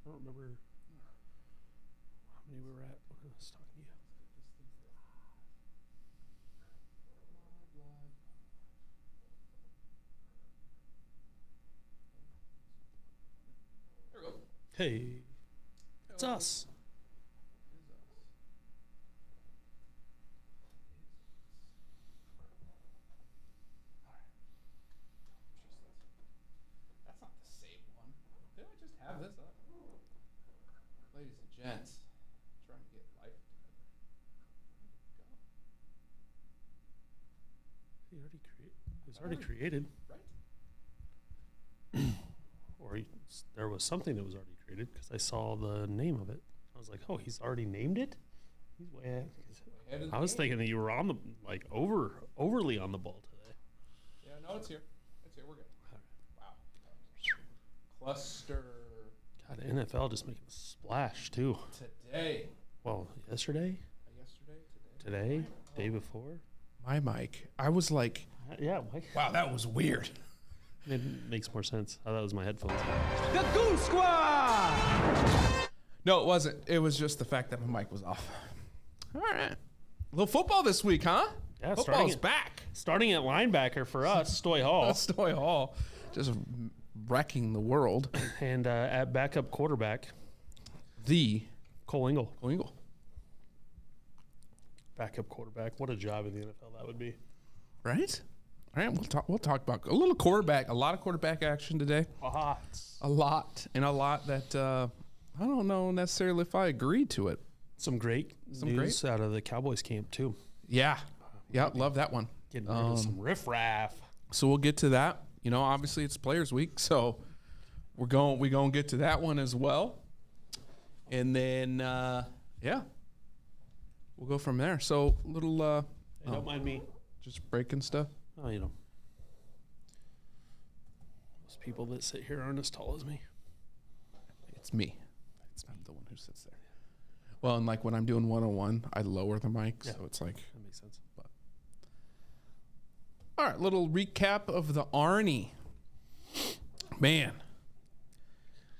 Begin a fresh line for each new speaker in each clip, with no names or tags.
don't remember how many we were at when I was talking to you.
There we go.
Hey, it's us.
That's not the same one. Did I just have this up? Ladies and gents, trying to get life together. Where'd it go?
It was already created.
Right?
Or there was something that was already created because I saw the name of it. I was like, oh, he's already named it? He's way ahead.
Ahead of the
I was
game.
thinking that you were on the, like, overly on the ball today.
Yeah, no, it's here. It's here. We're good. Wow. Cluster
God, NFL just making a splash, too.
today.
Well, yesterday, today, day before.
My mic. I was like,
Yeah, Mike.
wow, that was weird.
It makes more sense. I thought it was my headphones.
The Goose Squad! No, it wasn't. It was just the fact that my mic was off. All right. A little football this week, huh?
Yeah,
Football's back.
Starting at linebacker for us, Stoy Hall.
Stoy Hall just wrecking the world.
And at backup quarterback,
The
Cole Ingle.
Ingle.
Backup quarterback. What a job in the NFL that would be.
Right? All right, we'll talk about a lot of quarterback action today. A lot that I don't know necessarily if I agree to it.
Some great news out of the Cowboys camp, too.
Yeah. Yeah, love that one.
Getting rid of some riffraff.
So we'll get to that. You know, obviously it's Players Week, so we're going to get to that one as well. And then yeah. We'll go from there. So little
Hey, don't mind me.
just breaking stuff.
Oh, you know. Most people that sit here aren't as tall as me.
It's me. It's not the one who sits there. Well, and like when I'm doing 101, I lower the mic,
Yeah.
so it's like
That makes sense.
all right, little recap of the Arnie. Man.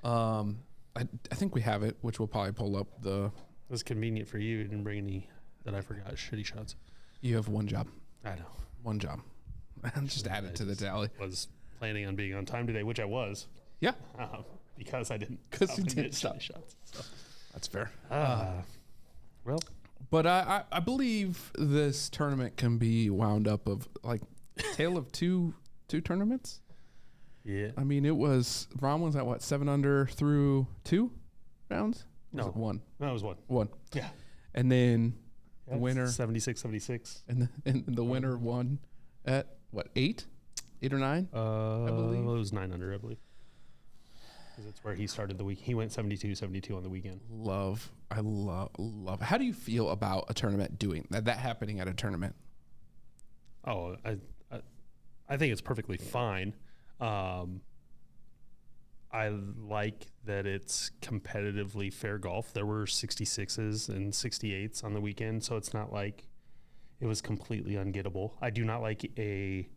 I think we have it, which we'll probably pull up the
It was convenient for you. You didn't bring any that I forgot. Shitty shots.
you have one job.
I know.
One job. Just add it to the tally.
Was planning on being on time today, which I was,
Yeah,
because I didn't.
'Cause
stop
you
and
didn't
get
stop.
shitty shots. So.
that's fair.
Well,
But I believe this tournament can be wound up of like tale of two tournaments.
yeah.
I mean, it was Ron was at what 7 under through 2 rounds. Was
No.
it one.
That was one.
One.
Yeah.
And then the winner
76.
and the winner won at what 8 or 9.
It was 9 under, I believe. Because that's where he started the week. He went 72 on the weekend.
I love. How do you feel about a tournament doing that happening at a tournament?
Oh, I think it's perfectly fine. I like that it's competitively fair golf. There were 66s and 68s on the weekend, so it's not like it was completely ungettable. I do not like a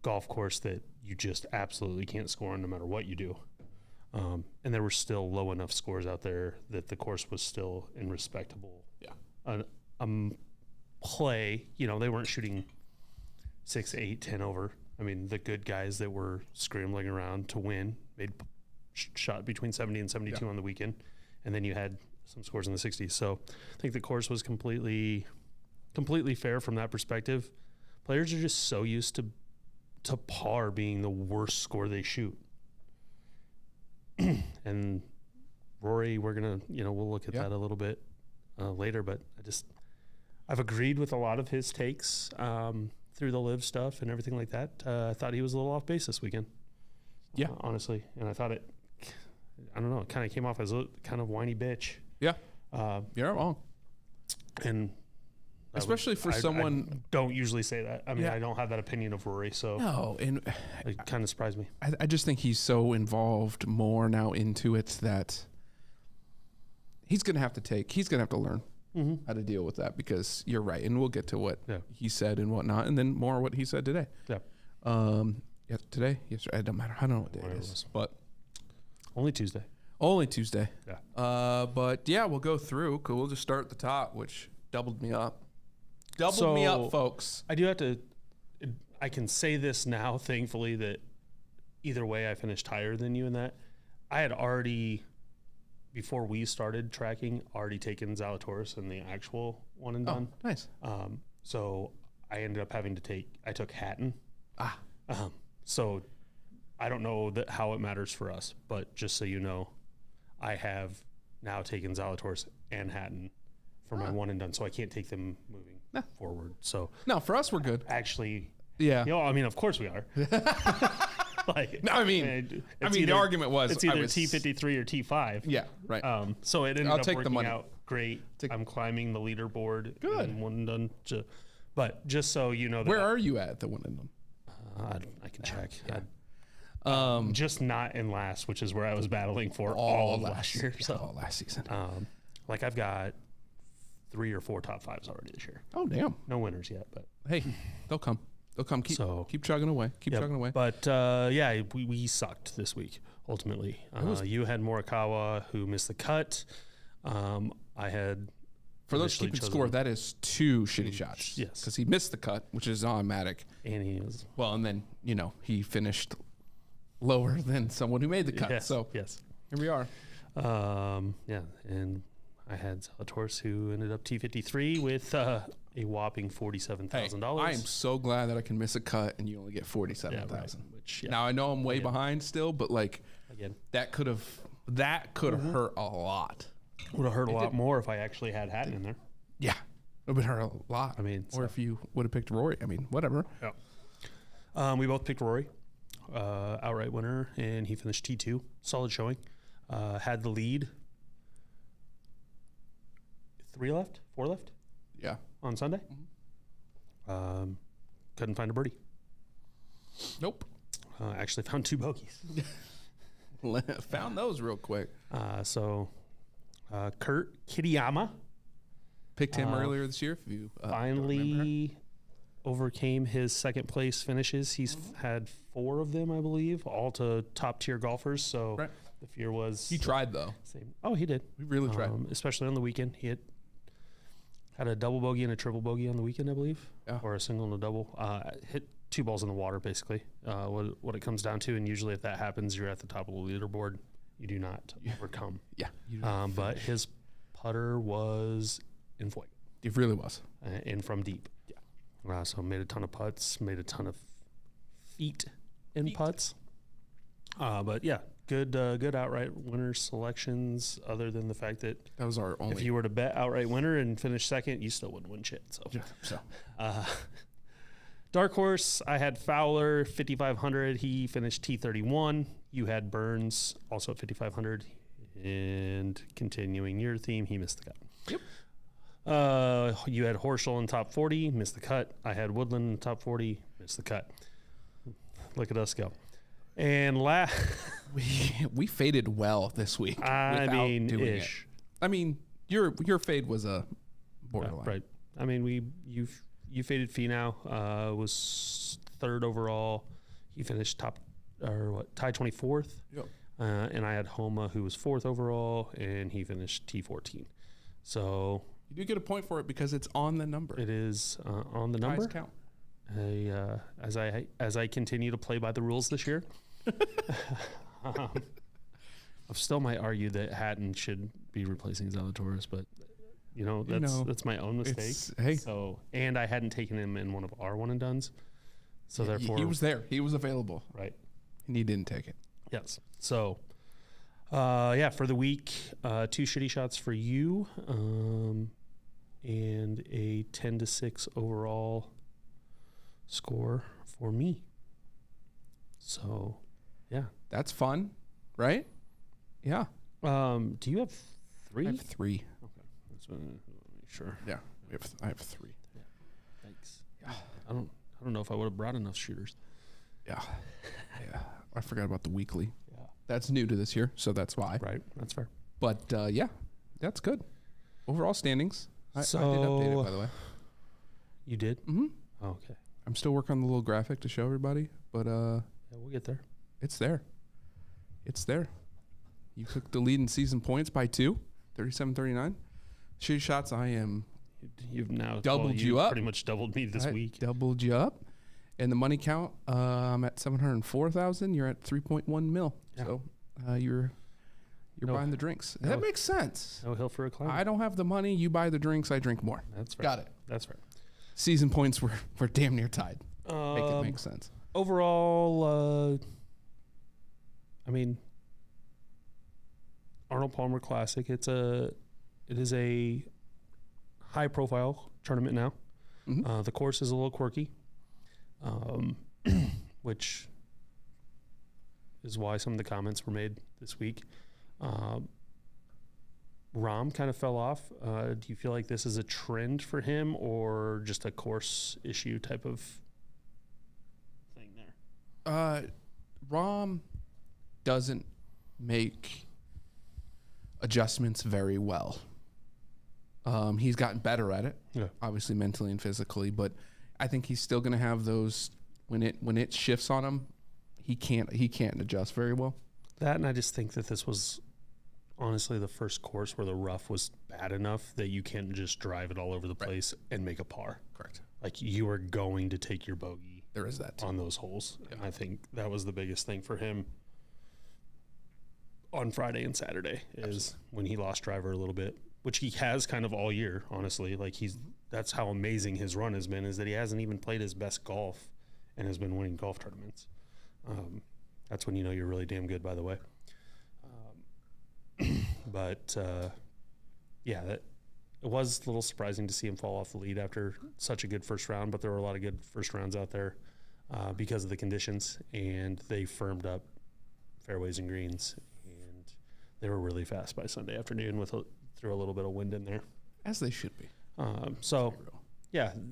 golf course that you just absolutely can't score on no matter what you do. And there were still low enough scores out there that the course was still in respectable play. You know, they weren't shooting 6, 8, 10 over. I mean, the good guys that were scrambling around to win made shot between 70 and 72 on the weekend. And then you had some scores in the 60s. So I think the course was completely fair from that perspective. Players are just so used to par being the worst score they shoot. And Rory, we're going to, we'll look at that a little bit later, but I've agreed with a lot of his takes through the live stuff and everything like that. I thought he was a little off base this weekend.
Yeah.
Honestly. And I thought it kind of came off as a kind of whiny bitch.
Yeah. You're not wrong.
And
especially for someone.
I don't usually say that. I mean, I don't have that opinion of Rory, so
No, and
it kind of surprised me.
I just think he's so involved more now into it that he's going to have to learn how to deal with that, because you're right. And we'll get to what he said and whatnot, and then more what he said today.
Yeah.
Today, yesterday, it don't matter. I don't know what day it is, but
only Tuesday.
Only Tuesday.
Yeah.
But yeah, we'll go through. Cool. We'll just start at the top, which doubled me up. Doubled me up, folks.
I do have to. I can say this now, thankfully, that either way, I finished higher than you in that. I had already, before we started tracking, already taken Zalatoris in the actual one and done.
Nice.
So I ended up having to take. I took Hatton. So I don't know how it matters for us, but just so you know, I have now taken Zalatoris and Hatton for my one and done, so I can't take them moving forward. So
No, for us, we're good.
actually,
Yeah.
I mean, of course we are. Like,
No, I mean, the argument was
it's either T53 or T5.
Yeah, right.
So it ended
I'll
up
take the
working
money.
out great. I'm climbing the leaderboard.
Good.
in one and done. But just so you know, that
Where are you at the one and done?
I can check.
Yeah.
Just not in last, which is where I was battling for all of last year. So
all last season.
like I've got 3 or 4 top 5s already this year.
Oh, damn.
No winners yet, but
Hey, they'll come. They'll come. Keep chugging away. Keep
Yep.
chugging away.
But yeah, we sucked this week. Ultimately, you had Morikawa who missed the cut. I had
For those
initially
keeping
chosen-
score, that is 2 shitty shots.
Yes.
Because he missed the cut, which is automatic.
and he was
Well, and then, he finished lower than someone who made the cut.
yes,
So
yes,
here we are.
yeah, and I had Zalatoris who ended up T53 with a whopping
Hey,
$47,000.
I am so glad that I can miss a cut and you only get 47,000.
Which
Now I know I'm way behind still, but like
again
that could have hurt a lot.
would have hurt a lot more if I actually had Hatton in there.
Yeah, it would hurt a lot.
I mean,
or if you would have picked Rory. I mean, whatever.
Yeah. We both picked Rory, outright winner, and he finished T2. Solid showing. Had the lead. 4 left
Yeah.
on Sunday. Couldn't find a birdie.
Nope.
Actually found 2 bogeys.
Found those real quick.
So Kurt Kitayama
Picked him earlier this year. If you don't remember.
finally overcame his second place finishes. He's had 4 of them, I believe, all to top tier golfers. So
Right.
the fear was
He tried though.
same. Oh, he did.
We really tried.
Especially on the weekend. He had a double bogey and a triple bogey on the weekend, I believe,
Yeah.
or a single and a double. Hit 2 balls in the water, basically. What it comes down to, and usually if that happens, you're at the top of the leaderboard. You do not overcome.
Yeah.
But his putter was in flight.
It really was.
In from deep. Yeah. So made a ton of putts, made a ton of feet in putts. But yeah, good outright winner selections. Other than the fact that
That was our only.
if you were to bet outright winner and finish second, you still wouldn't win shit. So, dark horse, I had Fowler 5,500. He finished T31. You had Burns also at 5,500. And continuing your theme, he missed the cut.
Yep.
You had Horschel in top 40, missed the cut. I had Woodland in top 40, missed the cut. Look at us go. And
we faded well this week.
I
without
mean,
doing
ish.
it. I mean, your fade was a borderline.
Right. I mean, you faded Finau, was 3rd overall. He finished tied 24th.
Yep.
And I had Homa, who was 4th overall, and he finished T14. So
You do get a point for it because it's on the number.
it is on the number.
Ties count.
As I continue to play by the rules this year, I still might argue that Hatton should be replacing Zalatoris, but that's my own mistake.
Hey,
So, and I hadn't taken him in one of our one and dones, so therefore
he was there. He was available,
right.
and he didn't take it.
Yes. So, for the week, 2 shitty shots for you, and a 10-6 overall score for me. So, yeah.
That's fun, right? Yeah.
Do you have 3?
I have 3.
Okay. That's what, let me make sure.
Yeah, I have 3.
Thanks. Yeah. I don't know if I would have brought enough shooters.
Yeah. I forgot about the weekly.
Yeah.
That's new to this year, so that's why.
Right. That's fair.
But yeah, that's good. Overall standings. I did update it, by the way.
You did?
Mm-hmm.
Okay.
I'm still working on the little graphic to show everybody, but
Yeah, we'll get there.
it's there. It's there. You took the lead in season points by 2, 37-39. Shooting shots,
You've now
doubled you up.
Pretty much doubled me this week.
Doubled you up. And the money count, I'm at 704,000. You're at 3.1 mil. Yeah. So you're buying the drinks. That makes sense.
No hill for a climb.
I don't have the money. You buy the drinks. I drink more.
That's right.
Got it.
That's right.
Season points were damn near tied. Make it make sense.
Overall, I mean, Arnold Palmer Classic. It is a high profile tournament now. Mm-hmm. The course is a little quirky, which is why some of the comments were made this week. Rahm kind of fell off. Do you feel like this is a trend for him or just a course issue type of thing there?
Rahm doesn't make adjustments very well. He's gotten better at it, obviously mentally and physically, but I think he's still going to have those when it shifts on him. He can't adjust very well.
That, and I just think that this was honestly the first course where the rough was bad enough that you can't just drive it all over the place and make a par.
Correct.
Like you are going to take your bogey.
There is that too.
On those holes. Yeah. And I think that was the biggest thing for him on Friday and Saturday is when he lost driver a little bit, which he has kind of all year, honestly. Like that's how amazing his run has been, is that he hasn't even played his best golf and has been winning golf tournaments. That's when you know you're really damn good, by the way. But it was a little surprising to see him fall off the lead after such a good first round, but there were a lot of good first rounds out there because of the conditions, and they firmed up fairways and greens, and they were really fast by Sunday afternoon through a little bit of wind in there.
As they should be.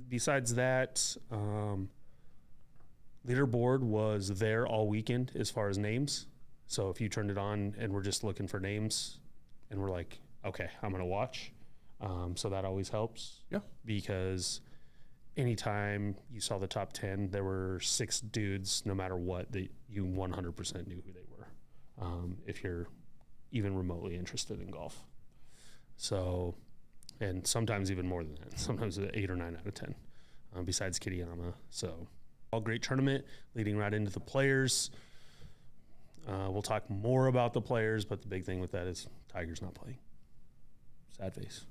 Besides that, leaderboard was there all weekend as far as names. So if you turned it on and we're just looking for names and we're like, okay, I'm going to watch. So that always helps. Yeah. Because anytime you saw the top 10, there were 6 dudes, no matter what, that you 100% knew who they were. If you're even remotely interested in golf. So, and sometimes even more than that. Sometimes 8 or 9 out of 10, besides Kitayama. So all great tournament leading right into the players. We'll talk more about the players, but the big thing with that is Tiger's not playing. Sad face.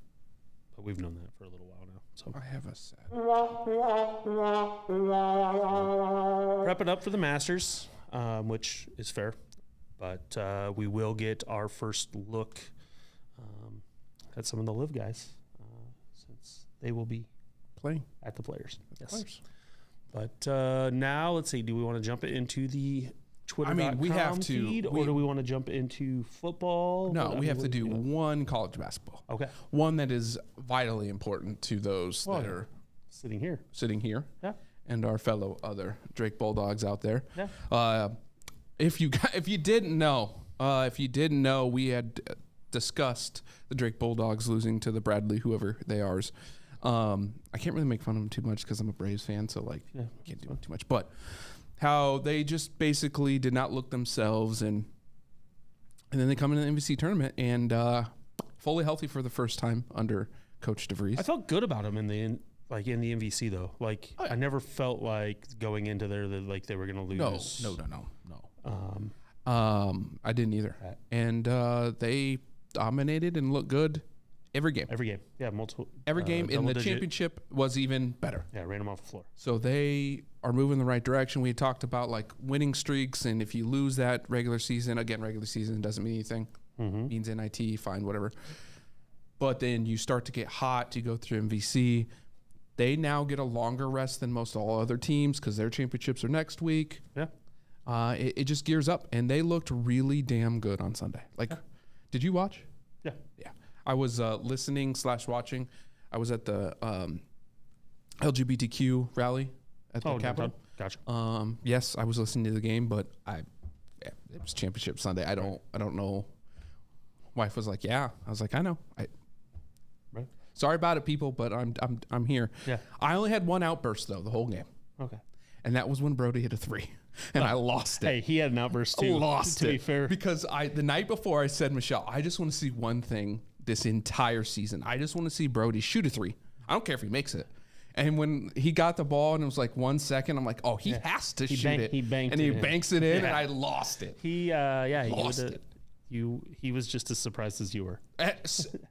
But we've known that for a little while now. So
I have a sad.
Prepping up for the Masters, which is fair. But we will get our first look at some of the live guys since they will be
playing
at the players. But now let's see. Do we want to jump into the Twitter.com
we have to,
feed, or do we want to jump into football?
No, we have to do one college basketball.
Okay.
One that is vitally important to those that are
sitting here.
Yeah. And our fellow other Drake Bulldogs out there.
Yeah.
If you didn't know, we had discussed the Drake Bulldogs losing to the Bradley, whoever they are. I can't really make fun of them too much because I'm a Braves fan, so can't do too much. But how they just basically did not look themselves, and then they come into the MVC tournament and fully healthy for the first time under Coach DeVries.
I felt good about them in the MVC though. Like I never felt like going into there that like they were going to lose.
No. I didn't either. And they dominated and looked good every game.
Yeah, multiple.
Every game in the championship was even better.
Yeah, ran them off the floor.
So they are moving in the right direction. We talked about like winning streaks, and if you lose that regular season doesn't mean anything. Mm-hmm. Means NIT, fine, whatever. But then you start to get hot. You go through MVC. They now get a longer rest than most all other teams because their championships are next week.
Yeah.
It just gears up, and they looked really damn good on Sunday. Did you watch?
Yeah.
Yeah. I was listening/watching. I was at the LGBTQ rally at the Capitol.
Gotcha.
Yes, I was listening to the game, but it was championship Sunday. I don't know. Wife was like, "Yeah." I was like, "I know."
Right.
Sorry about it, people, but I'm here.
Yeah.
I only had one outburst though the whole game.
Okay.
and that was when Brody hit a 3, and I lost it.
Hey, he had an outburst too.
Lost
to
it.
be fair,
because the night before I said, Michelle, I just want to see one thing this entire season. I just want to see Brody shoot a 3. I don't care if he makes it. And when he got the ball and it was like 1 second, I'm like, oh, he has to shoot it.
He banked
and
it
he
in.
banks it in, and I lost it.
he
Lost it.
He was just as surprised as you were.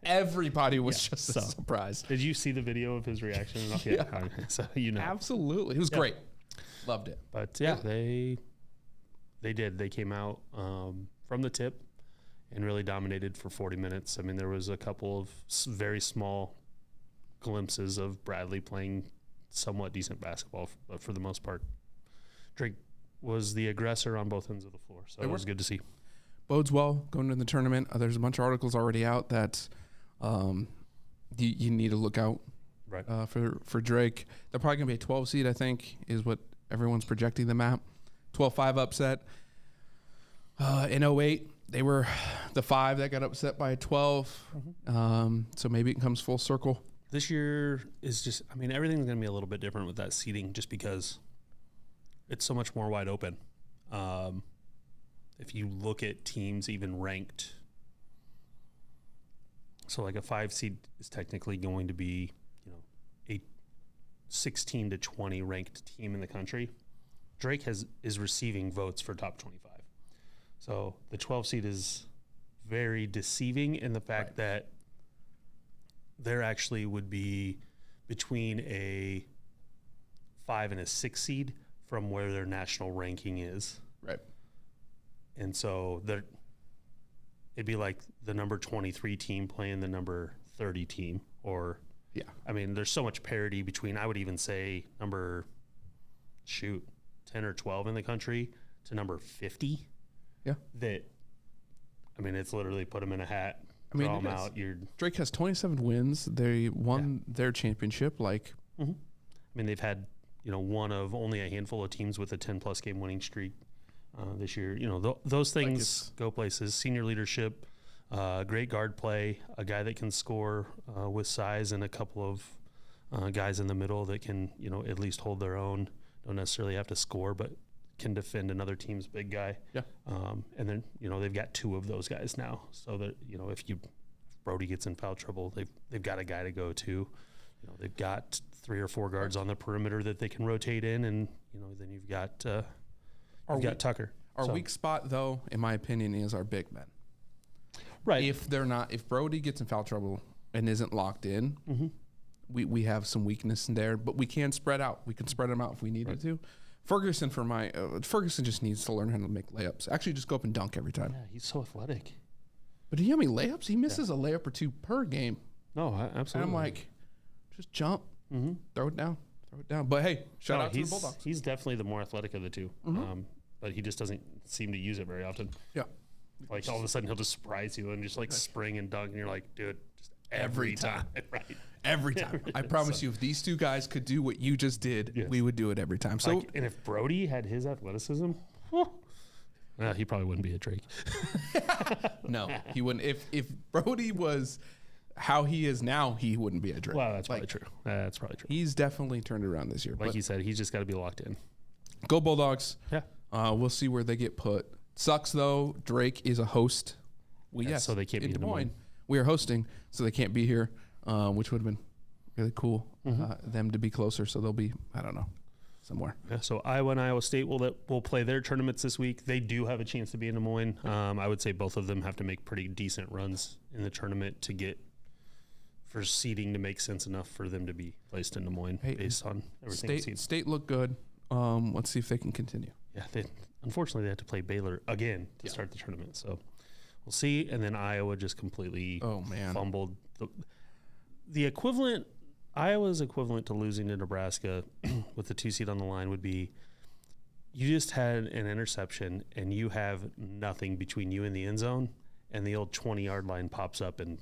Everybody was just
so.
surprised.
Did you see the video of his reaction? Yeah. So you know.
Absolutely. It was great. Loved it.
But yeah, they did. They came out from the tip and really dominated for 40 minutes. I mean, there was a couple of very small glimpses of Bradley playing somewhat decent basketball, but for the most part, Drake was the aggressor on both ends of the floor. So it was good to see.
Bodes well going to the tournament. There's a bunch of articles already out that you need to look out for Drake. They're probably going to be a 12 seed, I think, is what everyone's projecting them at. 12-5 upset. In 08, they were the 5 that got upset by a 12. So maybe it comes full circle.
This year is just, I mean, everything's going to be a little bit different with that seeding just because it's so much more wide open. If you look at teams even ranked, so like a 5 seed is technically going to be, a 16 to 20 ranked team in the country. Drake is receiving votes for top 25. So the 12 seed is very deceiving in the fact that there actually would be between a 5 and a 6 seed from where their national ranking is.
Right.
And so it'd be like the number 23 team playing the number 30 team, or I mean, there's so much parity between, I would even say number 10 or 12 in the country to number 50.
Yeah.
That, I mean, it's literally put them in a hat, draw them out.
Drake has 27 wins. They won their championship. I
mean, they've had, one of only a handful of teams with a 10-plus game winning streak this year. Those things go places. Senior leadership, great guard play, a guy that can score with size, and a couple of guys in the middle that can, at least hold their own. Don't necessarily have to score, but can defend another team's big guy.
Yeah.
And then, they've got 2 of those guys now. So that, if Brody gets in foul trouble, they've got a guy to go to. They've got 3 or 4 guards on the perimeter that they can rotate in, and then you've got Tucker.
Our weak spot, though, in my opinion, is our big men.
Right.
If Brody gets in foul trouble and isn't locked in, we have some weakness in there, but we can spread out. We can spread them out if we needed to. Ferguson just needs to learn how to make layups. Actually, just go up and dunk every time.
Yeah, he's so athletic.
But do you know how many layups? He misses a layup or 2 per game.
No, absolutely.
And I'm like, just jump, throw it down. But hey, shout out to the Bulldogs.
He's definitely the more athletic of the 2. But he just doesn't seem to use it very often.
Yeah.
Like all of a sudden he'll just surprise you and just like spring and dunk, and you're like, dude, just every time. Right.
Every time. I promise you, if these 2 guys could do what you just did, we would do it every time. So,
and if Brody had his athleticism, he probably wouldn't be a Drake.
No, he wouldn't. If Brody was how he is now, he wouldn't be a Drake.
Well, that's probably true. That's probably true.
He's definitely turned around this year.
Like you said, he's just got to be locked in.
Go Bulldogs.
Yeah.
We'll see where they get put. Sucks, though. Drake is a host.
So they can't be in Des Moines.
We are hosting, so they can't be here, which would have been really cool them to be closer. So they'll be, I don't know, somewhere.
Yeah, so Iowa and Iowa State will play their tournaments this week. They do have a chance to be in Des Moines. I would say both of them have to make pretty decent runs in the tournament to get for seeding to make sense enough for them to be placed in Des Moines based on everything.
State looked good. Let's see if they can continue.
Yeah, unfortunately they had to play Baylor again to start the tournament. So we'll see. And then Iowa just completely fumbled. The equivalent, Iowa's equivalent to losing to Nebraska with the 2 seed on the line would be you just had an interception and you have nothing between you and the end zone, and the old 20-yard line pops up and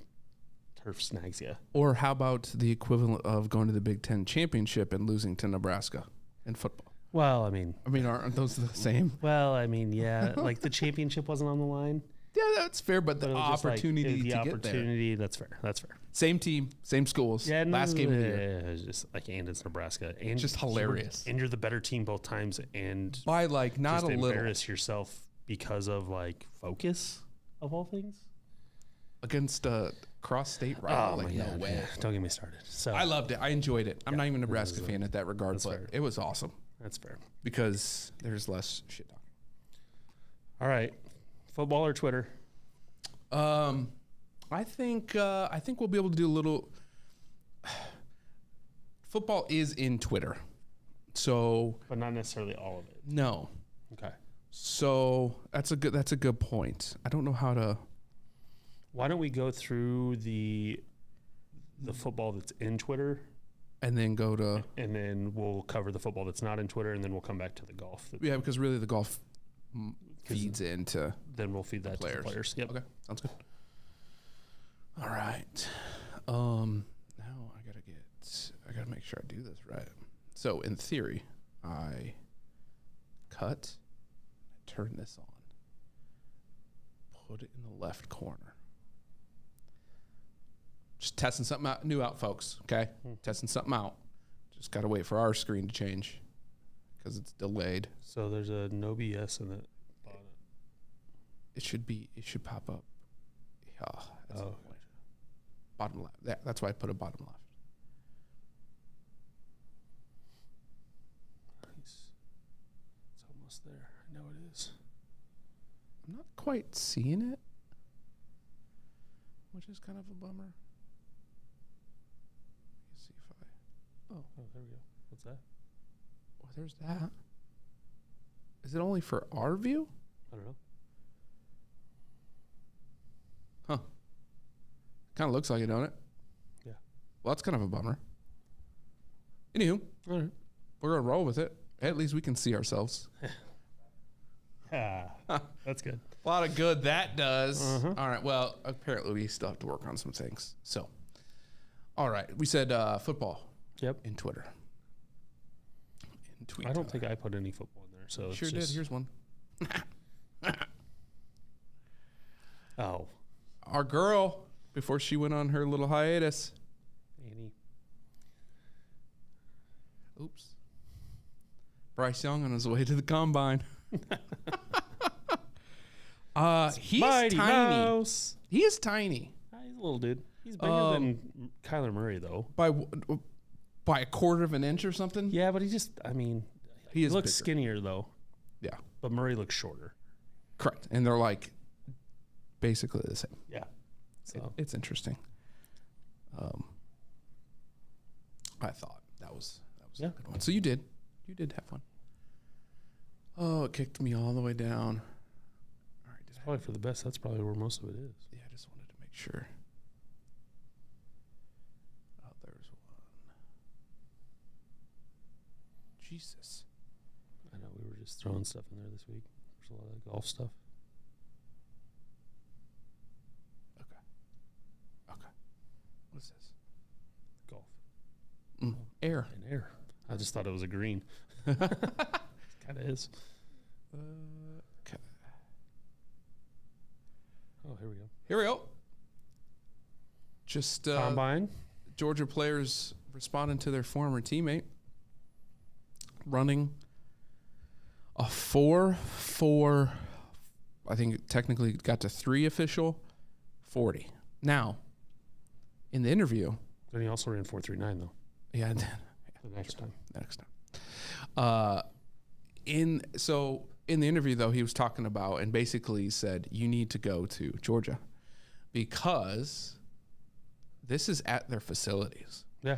turf snags you.
Or how about the equivalent of going to the Big Ten championship and losing to Nebraska in football?
Well, I mean,
aren't those the same?
Well, I mean, yeah, like the championship wasn't on the line.
Yeah, that's fair, but the
But it was just like,
opportunity
the
to
opportunity,
get there.
That's fair. That's fair.
Same team, same schools.
Yeah,
last game of the year.
It was just like, and it's Nebraska. And
Just hilarious.
And you're the better team both times. And
By like not
just
a little
embarrass yourself because of like focus of all things.
against a cross-state rival. Like, no way.
yeah. Don't get me started. So
I loved it. I enjoyed it. I'm not even a Nebraska fan at that regard, but
fair.
it was awesome
that's fair.
because there's less shit talking.
All right, football or Twitter?
I think we'll be able to do a little. Football is in Twitter, so
But not necessarily all of it.
no.
Okay.
So that's a good point. I don't know how to.
Why don't we go through the football that's in Twitter,
And then go to
and then we'll cover the football that's not in Twitter, and then we'll come back to the golf.
yeah, because really the golf feeds into
Then we'll feed that to the players. Yep.
Okay, sounds good. All right. Now I gotta make sure I do this right. So in theory, I cut, turn this on, put it in the left corner. Just testing something new out, folks. Okay, testing something out. Just gotta wait for our screen to change because it's delayed.
So there's a no BS in it.
It should pop up. Yeah, that's the
Oh.
point. Bottom left. Yeah, that's why I put a bottom left.
Nice. It's almost there. I know it is.
I'm not quite seeing it, which is kind of a bummer. Let me see if I.
Oh, there we go. What's that?
Oh, there's that. Is it only for our view?
I don't know.
Huh. Kind of looks like it, don't it?
Yeah.
Well, that's kind of a bummer. Anywho,
All right.
we're going to roll with it. At least we can see ourselves.
That's good.
A lot of good that does.
Uh-huh.
All right. Well, apparently we still have to work on some things. So, all right. We said football
Yep.
in Twitter. In Twitter.
I don't think I put any football in there. So it's
Sure did.
just,
Here's one.
Oh,
Our girl, before she went on her little hiatus.
Annie.
Oops. Bryce Young on his way to the combine. He's
Mighty
tiny.
Mouse.
He is tiny.
He's a little dude. He's bigger than Kyler Murray, though.
By a quarter of an inch or something.
Yeah, but he just, I mean,
He
he
is
looks
bigger.
skinnier, though.
Yeah.
But Murray looks shorter.
Correct. And they're like basically the same.
Yeah. So,
It's interesting. I thought that was
Yeah.
a good one. So you did have fun. Oh, it kicked me all the way down. All right,
it's probably for the best. That's probably where most of it is.
yeah, I just wanted to make sure. Oh, there's one. Jesus.
I know we were just throwing stuff in there this week. There's a lot of golf stuff.
Okay. What is this?
Golf.
Air.
And air. I just thought it was a green. It kind of is.
Okay.
Oh, here we go.
Here we go. Just
Combine.
Georgia players responding to their former teammate, running a 4.4. I think it technically got to 3 official 40. Now, in the interview,
Then he also ran 4.39 though.
yeah,
The next time.
next time. In the interview though, he was talking about and basically said you need to go to Georgia because this is at their facilities.
Yeah.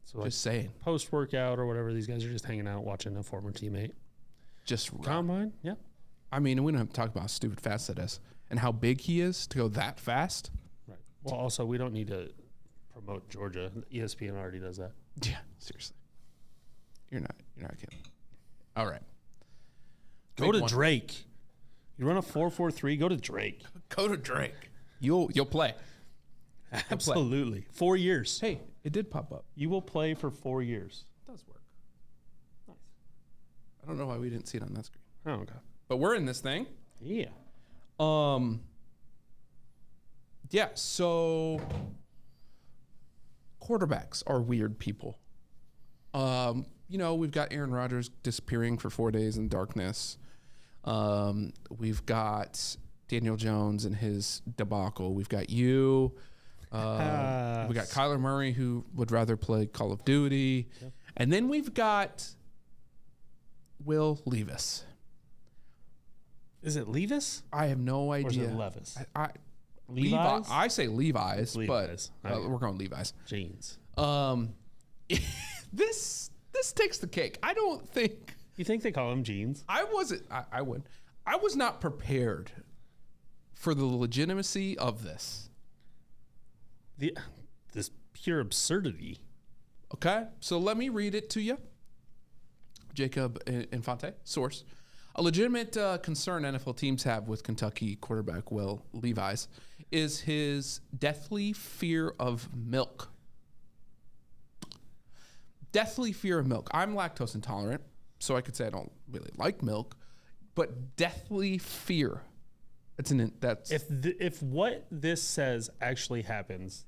So like
Just saying.
post workout or whatever, these guys are just hanging out watching a former teammate.
Just run.
Combine. Yeah.
I mean, we don't have to talk about how stupid fast that is and how big he is to go that fast.
Right. Well, also we don't need to promote Georgia. ESPN already does that.
Yeah, seriously. You're not kidding. All right.
Go
Big
to
one.
Drake. You run a 4.43. Go to Drake.
Go to Drake. You'll play.
Absolutely. 4 years.
Hey, it did pop up.
You will play for 4 years.
It does work.
Nice.
I don't know why we didn't see it on that screen.
Oh, okay.
But we're in this thing.
Yeah.
Yeah, so quarterbacks are weird people. We've got Aaron Rodgers disappearing for 4 days in darkness. We've got Daniel Jones and his debacle. We've got you. We got Kyler Murray, who would rather play Call of Duty. Yep. And then we've got Will Levis.
Is it Levis?
I have no idea.
Or is it Levis?
Levi's? I say Levi's,
Levi's.
But we're going Levi's.
Jeans.
This takes the cake. I don't think.
You think they call them jeans?
I wasn't. I would. I was not prepared for the legitimacy of this.
This pure absurdity.
Okay, so let me read it to you. Jacob Infante, source. A legitimate concern NFL teams have with Kentucky quarterback Will Levis is his deathly fear of milk. Deathly fear of milk. I'm lactose intolerant, so I could say I don't really like milk, but deathly fear. That's
if what this says actually happens,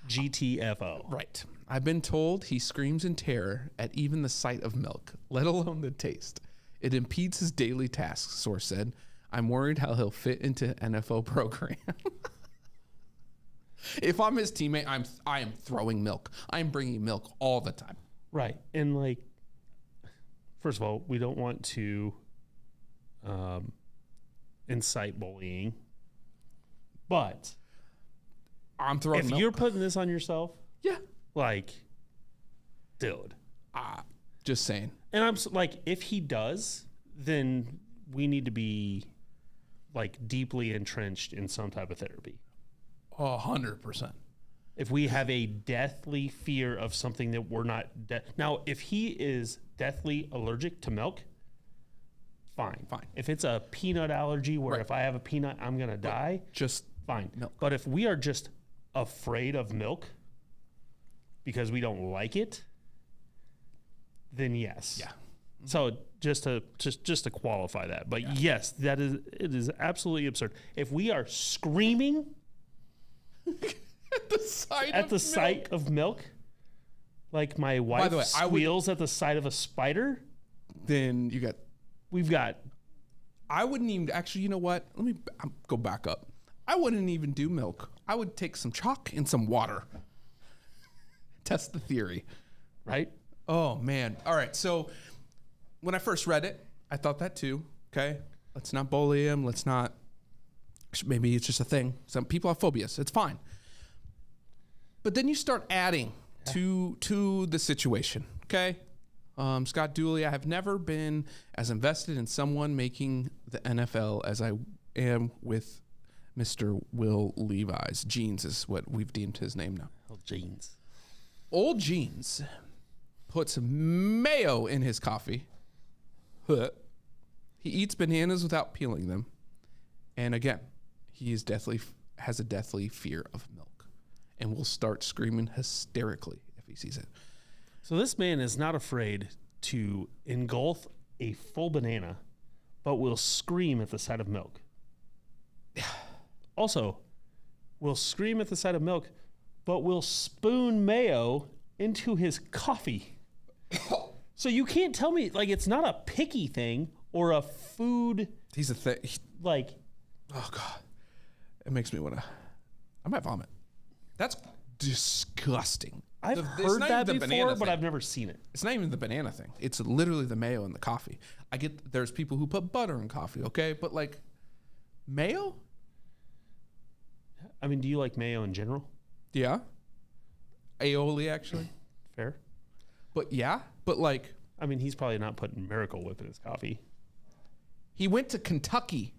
GTFO.
Right. I've been told he screams in terror at even the sight of milk, let alone the taste. It impedes his daily tasks, source said. I'm worried how he'll fit into NFL program. If I'm his teammate, I am throwing milk. I'm bringing milk all the time.
Right. And first of all, we don't want to incite bullying, but
I'm throwing
if
milk.
you're putting this on yourself,
yeah,
dude,
just saying.
And I'm if he does, then we need to be deeply entrenched in some type of therapy.
100%.
If we have a deathly fear of something that we're not now, if he is deathly allergic to milk, fine. If it's a peanut allergy where if I have a peanut I'm gonna die,
just
fine.
Milk.
But if we are just afraid of milk because we don't like it, then yes.
Yeah.
So just to qualify that, but yes, it is absolutely absurd. If we are screaming
at the
sight of milk, like my wife squeals at the sight of a spider,
then we've got. I wouldn't even actually. You know what? Let me go back up. I wouldn't even do milk. I would take some chalk and some water. Test the theory,
right?
Oh man! All right. So when I first read it, I thought that too. Okay, let's not bully him. Let's not. Maybe it's just a thing. Some people have phobias. It's fine. But then you start adding to the situation. Okay. Scott Dooley, I have never been as invested in someone making the NFL as I am with Mr. Will Levis. Jeans is what we've deemed his name now. Old Jeans puts mayo in his coffee. He eats bananas without peeling them. And again, he has a deathly fear of milk and will start screaming hysterically if he sees it.
So this man is not afraid to engulf a full banana, but will scream at the sight of milk. Also, will scream at the sight of milk, but will spoon mayo into his coffee. So you can't tell me, it's not a picky thing or a food.
He's a thing. Oh, God. It makes me want to. I might vomit. That's disgusting.
I've heard that before, but I've never seen it.
It's not even the banana thing. It's literally the mayo in the coffee. There's people who put butter in coffee, okay? But mayo?
I mean, do you like mayo in general?
Yeah. Aioli, actually.
Fair.
But yeah,
I mean, he's probably not putting Miracle Whip in his coffee.
He went to Kentucky.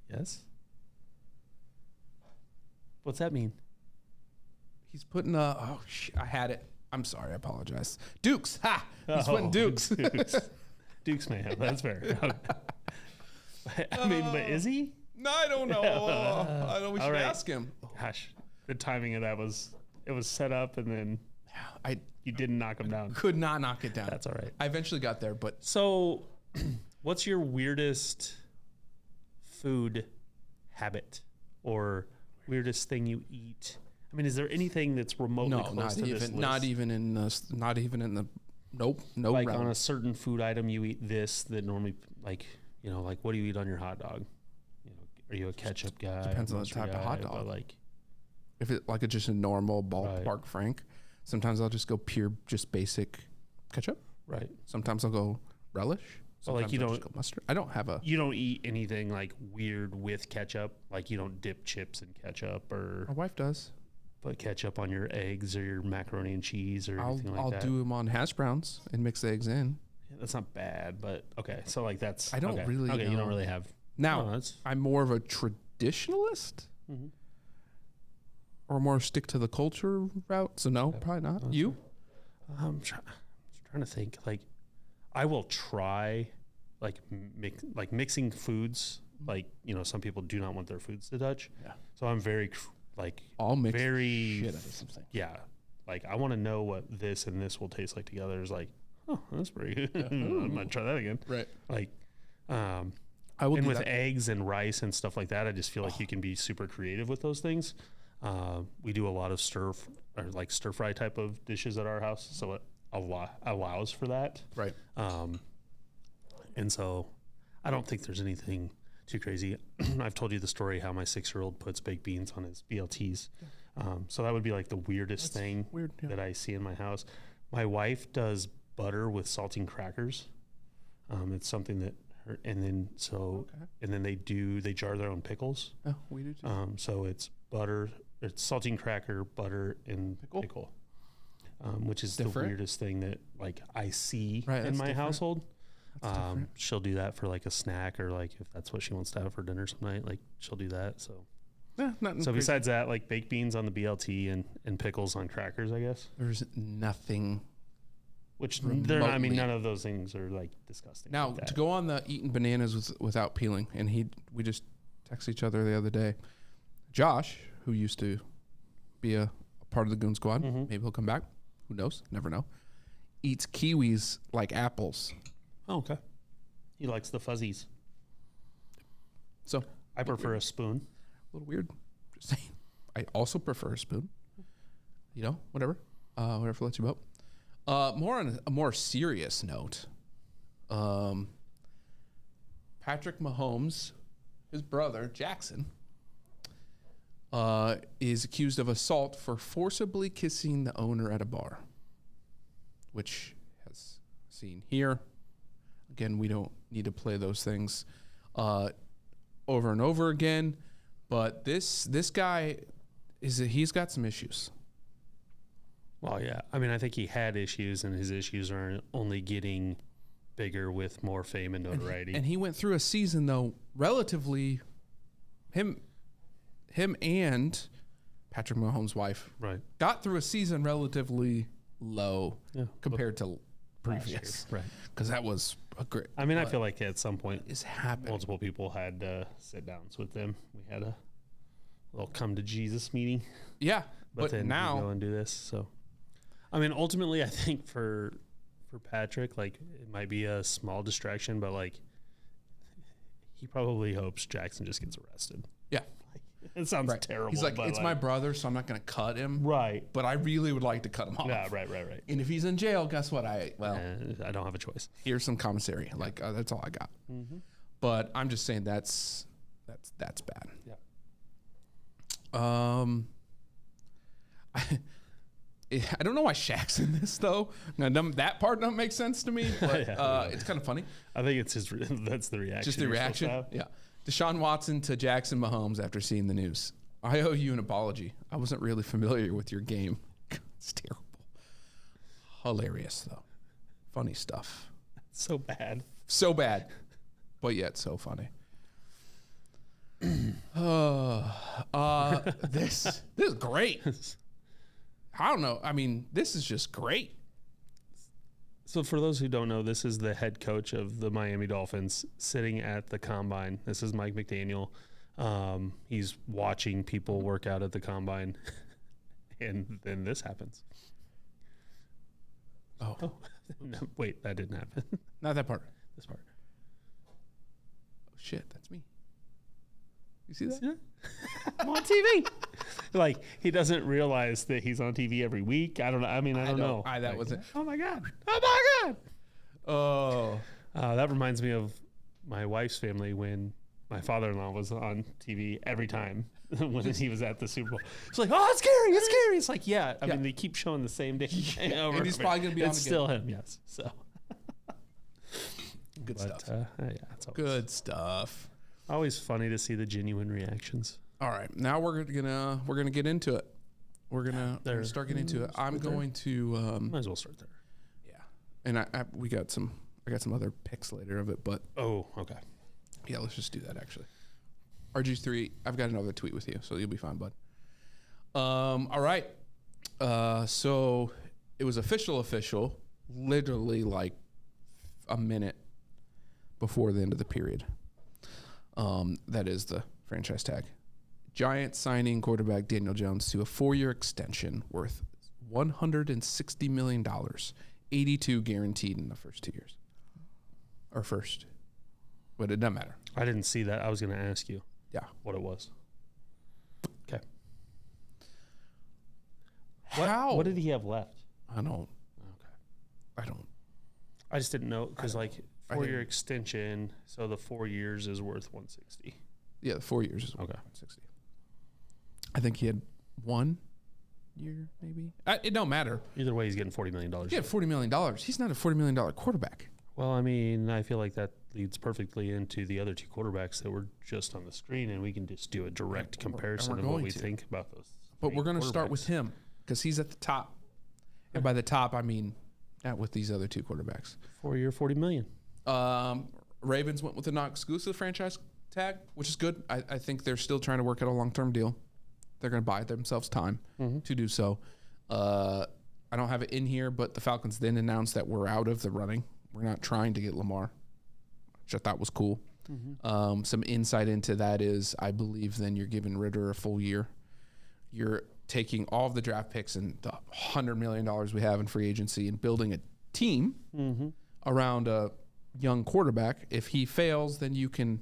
Yes. What's that mean?
He's putting I had it. I'm sorry. I apologize. Dukes. Ha! He's putting Dukes.
Dukes mayo. That's fair. I mean, but is he?
No, I don't know. I know we should ask him.
Gosh, the timing of that it was set up and then you didn't knock him down.
Could not knock it down.
That's all right.
I eventually got there, but
so What's your weirdest food habit or weirdest thing you eat? I mean, is there anything that's remotely close to this list?
Not even in the. Nope. No.
Like
realm.
on a certain food item, you eat this that normally, like, you know, like what do you eat on your hot dog? You know, are you a ketchup guy?
Depends on the
mustard
type of
guy?
hot dog.
But like,
if it like it's just a normal ballpark
Right.
Frank, sometimes I'll just go pure, just basic ketchup.
right.
Sometimes I'll go relish.
So like
Sometimes
you
I'll just
don't
go mustard. I don't have a.
you don't eat anything like weird with ketchup. Like you don't dip chips in ketchup or
My wife does.
put ketchup on your eggs or your macaroni and cheese or anything like
I'll
that.
do them on hash browns and mix the eggs in.
Yeah, that's not bad, but okay. So like that's
I don't
okay.
really
Okay, you
know.
don't really have
Now
Oh, that's
I'm more of a traditionalist,
mhm.
or more stick to the culture route. So no,
Yeah,
probably not.
that's
You?
I'm trying to think. Like, I will try, like, mixing foods. Like, you know, some people do not want their foods to touch.
Yeah.
So I'm very like
I'll mix
very
shit out of something.
yeah. Like I want to know what this and this will taste like together. Is like, oh, that's pretty good.
Yeah.
I might try that again.
Right.
Like,
I will
and
do
with
that.
eggs and rice and stuff like that, I just feel like you can be super creative with those things. We do a lot of stir fry type of dishes at our house, so it allows for that.
Right.
And so I don't think there's anything too crazy. I've told you the story how my 6-year-old puts baked beans on his BLTs. So that would be like the weirdest thing
Weird. Yeah.
that I see in my house. My wife does butter with saltine crackers. It's something that and then they jar their own pickles.
Oh, we do too.
So it's saltine cracker, butter, and pickle, which is
Different.
the weirdest thing that like I see
Right,
in
that's
my
different.
household.
That's different.
She'll do that for like a snack or like if that's what she wants to have for dinner some night, like she'll do that. So
Yeah, nothing
so
crazy.
besides that, like baked beans on the BLT and pickles on crackers, I guess.
There's nothing.
Which they're not, I mean,
Remotely.
none of those things are like disgusting.
Now
like that.
to go on the eating bananas without peeling, and we just texted each other the other day. Josh, who used to be a part of the Goon Squad,
Mhm.
maybe he'll come back. Who knows? Never know. Eats kiwis like apples.
Oh, okay. He likes the fuzzies.
So
I prefer a spoon.
a little weird. Just saying. I also prefer a spoon. You know, whatever floats your boat. More on a more serious note. Patrick Mahomes, his brother Jackson, is accused of assault for forcibly kissing the owner at a bar, which has seen here. Again, we don't need to play those things over and over again, but this guy he's got some issues.
Well, yeah. I mean, I think he had issues, and his issues are only getting bigger with more fame and notoriety.
And he went through a season though relatively him and Patrick Mahomes' wife
right.
got through a season relatively low
Yeah.
compared to
Last
previous,
year. Right.
because that was a great.
I mean, I feel like at some point,
is happening.
multiple people had sit downs with them. We had a little come to Jesus meeting,
Yeah,
but then we go
now
and do this. So, I mean, ultimately, I think for Patrick, like it might be a small distraction, but like he probably hopes Jackson just gets arrested.
yeah,
It sounds
right.
terrible.
He's like,
but
it's my brother, so I'm not going to cut him,
right.
but I really would like to cut him off.
Yeah, right.
And if he's in jail, guess what?
I don't have a choice.
Here's some commissary. Like that's all I got.
Mm-hmm.
But I'm just saying that's bad.
Yeah.
I don't know why Shaq's in this though. Now, that part don't make sense to me, but
Yeah.
it's kind of funny.
I think it's that's the reaction.
Just the
you're supposed to
reaction.
have.
Yeah. Deshaun Watson to Jackson Mahomes after seeing the news. I owe you an apology. I wasn't really familiar with your game. It's terrible. Hilarious though. Funny stuff.
So bad.
So bad, but yet so funny. This is great. I don't know. I mean, this is just great.
So for those who don't know, this is the head coach of the Miami Dolphins sitting at the combine. This is Mike McDaniel. He's watching people work out at the combine, and then this happens.
Oh,
No, wait, that didn't happen.
not that part.
This part.
shit, that's me. You see that?
I'm on TV. Like, he doesn't realize that he's on TV every week. I don't know. I mean, I don't know.
That wasn't.
Oh my God. Oh my God.
Oh.
That reminds me of my wife's family when my father-in-law was on TV every time when he was at the Super Bowl. It's like, oh, it's scary. It's scary. It's like, yeah. I mean, they keep showing the same day.
And he's probably going to be on
It's still him, yes. So.
Good stuff.
Yeah, it's always
Good stuff.
always funny to see the genuine reactions.
All right, now we're gonna get into it. We're gonna start getting into it. I'm going to
Might as well start there.
yeah, and I got some other picks later of it, but
Oh, okay.
yeah, let's just do that actually. RG3, I've got another tweet with you, so you'll be fine, bud. All right. So it was official, literally like a minute before the end of the period. That is the franchise tag. Giants signing quarterback Daniel Jones to a 4-year extension worth $160 million, 82 guaranteed in the first 2 years. Or first. But it doesn't matter.
I didn't see that. I was going to ask you
Yeah.
what it was. Okay.
How?
What did he have left?
I don't.
Okay. I just didn't know because like
I
4-year
didn't-
extension, so the 4 years is worth 160.
Yeah, 4 years is
Okay.
160. I think he had 1 year, maybe. It don't matter.
Either way, he's getting $40 million.
He had $40 million. He's not a $40 million quarterback.
Well, I mean, I feel like that leads perfectly into the other two quarterbacks that were just on the screen, and we can just do a direct comparison of what
going
we
to.
think about those.
But
three
we're going to start
quarterbacks.
with him because he's at the top. And by the top, I mean not with these other two quarterbacks.
4-year, $40 million.
Ravens went with a non-exclusive franchise tag, which is good. I think they're still trying to work out a long-term deal. They're going to buy themselves time to do so. I don't have it in here, but the Falcons then announced that we're out of the running. We're not trying to get Lamar, which I thought was cool. Some insight into that is I believe then you're giving Ritter a full year. You're taking all of the draft picks and the $100 million we have in free agency and building a team around a young quarterback. If he fails, then you can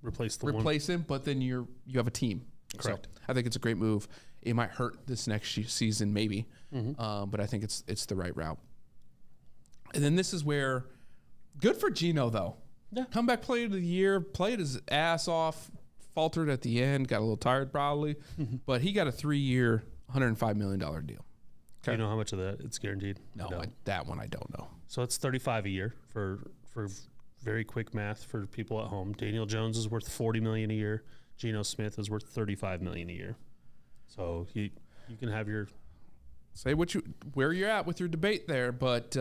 Replace the
replace him, but then you have a team.
Correct.
So I think it's a great move. It might hurt this next season, maybe, but I think it's the right route. And then this is where, good for Geno though.
Yeah.
Comeback player of the year, played his ass off, faltered at the end, got a little tired probably, but he got a 3-year, $105 million deal.
Do you know how much of that it's guaranteed?
No,
I don't.
that one I don't know.
So it's $35 a year for very quick math for people at home. Daniel Jones is worth $40 million a year. Geno Smith is worth $35 million a year. So you can have your
Say where you're at with your debate there, but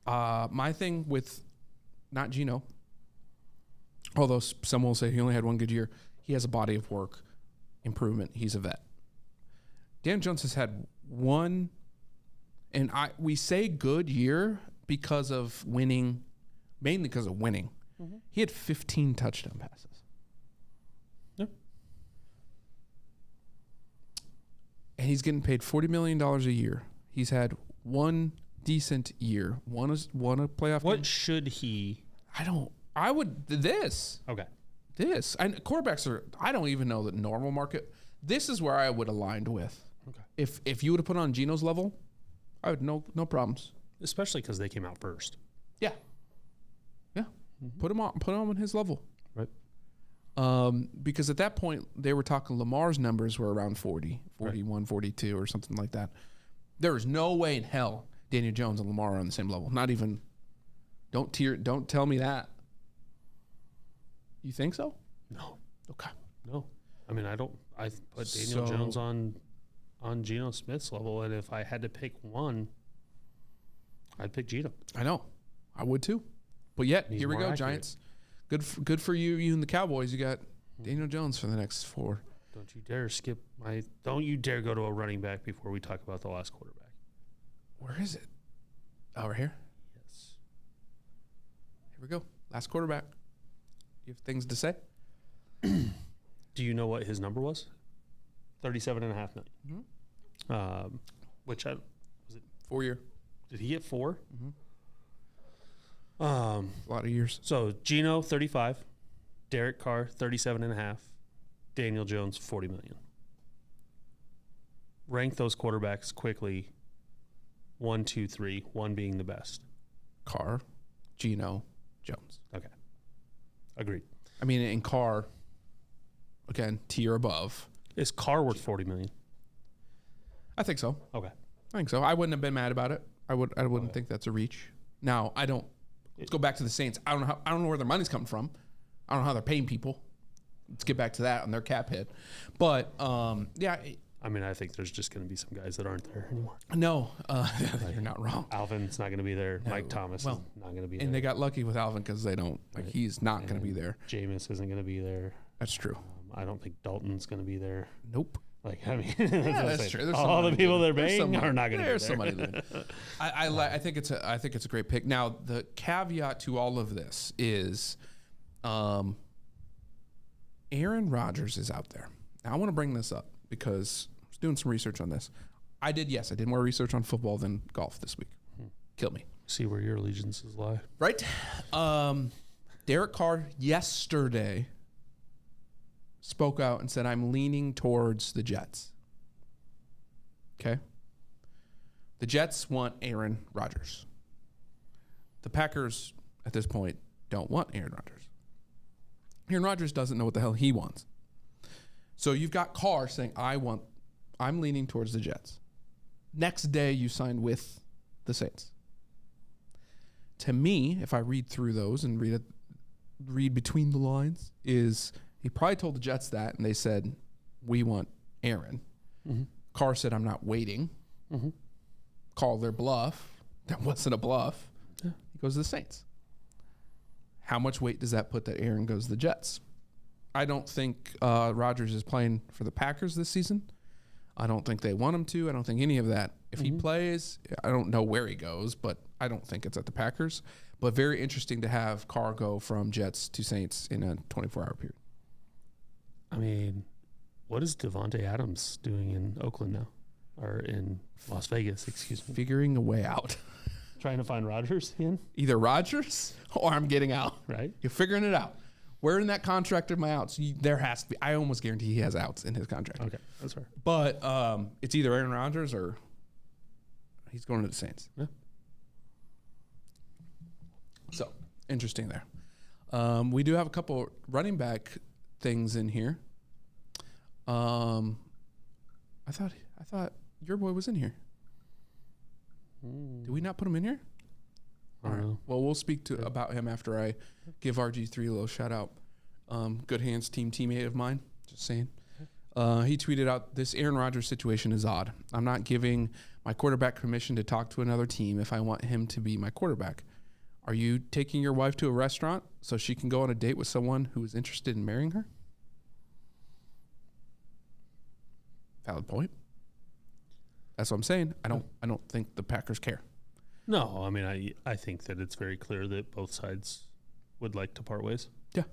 my thing with not Geno, although some will say he only had 1 good year, he has a body of work improvement. He's a vet. Dan Jones has had 1, and we say good year because of winning, mainly because of winning. He had 15 touchdown passes.
Yep.
And he's getting paid $40 million a year. He's had 1 decent year. Won a playoff
what
game.
should he?
This.
Okay.
This. And quarterbacks are, I don't even know the normal market. This is where I would aligned with.
Okay.
If you would have put on Geno's level, I would no problems.
Especially because they came out first.
Yeah. Yeah. Put him on his level.
Right.
Because at that point they were talking Lamar's numbers were around 40, 41, 42 or something like that. There is no way in hell Daniel Jones and Lamar are on the same level. Not even. Don't tell me that. You think so?
No.
Okay.
No. I mean, I put Daniel Jones on Geno Smith's level, and if I had to pick one, I'd pick Geno.
I know. I would too. But yet,
He's
here we
more
go,
accurate.
Giants. Good for you and the Cowboys. You got Daniel Jones for the next 4.
Don't you dare go to a running back before we talk about the last quarterback.
Where is it? Over here.
Yes.
Here we go. Last quarterback. You have things to say?
Do you know what his number was? $37.5 million. Which was it?
4 year.
Did he get 4?
A lot of years.
So Geno 35, Derek Carr 37.5, Daniel Jones 40 million. Rank those quarterbacks quickly. 1, 2, 3. 1 being the best.
Carr, Geno, Jones.
Okay. Agreed.
I mean, in Carr, again, tier above.
Is Carr worth 40 million?
I think so.
Okay.
I think so. I wouldn't have been mad about it. I wouldn't think that's a reach. Now, I don't. Let's go back to the Saints. I don't know where their money's coming from. I don't know how they're paying people. Let's get back to that on their cap hit. But yeah.
I mean, I think there's just going to be some guys that aren't there anymore.
No, you're not wrong.
Alvin's not going to be there.
No.
Mike Thomas is not going to be there.
And they got lucky with Alvin because they don't. Like, he's not going to be there.
Jameis isn't going to be there.
That's true.
I don't think Dalton's going to be there.
Nope.
Like, I mean,
Yeah, that's true. There's
all the people they're paying are not going to be there.
There's somebody there. I think it's a great pick. Now, the caveat to all of this is, Aaron Rodgers is out there. Now, I want to bring this up because I was doing some research on this. I did more research on football than golf this week. Kill me.
See where your allegiances lie.
Right. Derek Carr yesterday spoke out and said, I'm leaning towards the Jets. Okay. The Jets want Aaron Rodgers. The Packers, at this point, don't want Aaron Rodgers. Aaron Rodgers doesn't know what the hell he wants. So you've got Carr saying, I'm leaning towards the Jets. Next day, you signed with the Saints. To me, if I read through those and read between the lines, is he probably told the Jets that, and they said, we want Aaron. Mm-hmm. Carr said, I'm not waiting. Mm-hmm. Call their bluff. That wasn't a bluff. Yeah. He goes to the Saints. How much weight does that put that Aaron goes to the Jets? I don't think Rodgers is playing for the Packers this season. I don't think they want him to. I don't think any of that. If he plays, I don't know where he goes, but I don't think it's at the Packers. But very interesting to have Carr go from Jets to Saints in a 24-hour period.
I mean, what is Devontae Adams doing in Oakland now? Or in Las Vegas, excuse me.
Figuring a way out.
Trying to find Rodgers again?
Either Rodgers or I'm getting out.
Right.
You're figuring it out. Where in that contract are my outs? There has to be. I almost guarantee he has outs in his contract.
Okay, that's fair.
But it's either Aaron Rodgers or he's going to the Saints.
Yeah.
So, interesting there. We do have a couple running back things in here. I thought your boy was in here. Did we not put him in here? All right. Well, we'll speak about him after I give RG3 a little shout out. Good hands teammate of mine. Just saying. He tweeted out, this Aaron Rodgers situation is odd. I'm not giving my quarterback permission to talk to another team if I want him to be my quarterback. Are you taking your wife to a restaurant so she can go on a date with someone who is interested in marrying her? Valid point. That's what I'm saying. I don't think the Packers care.
No, I mean, I think that it's very clear that both sides would like to part ways.
Yeah.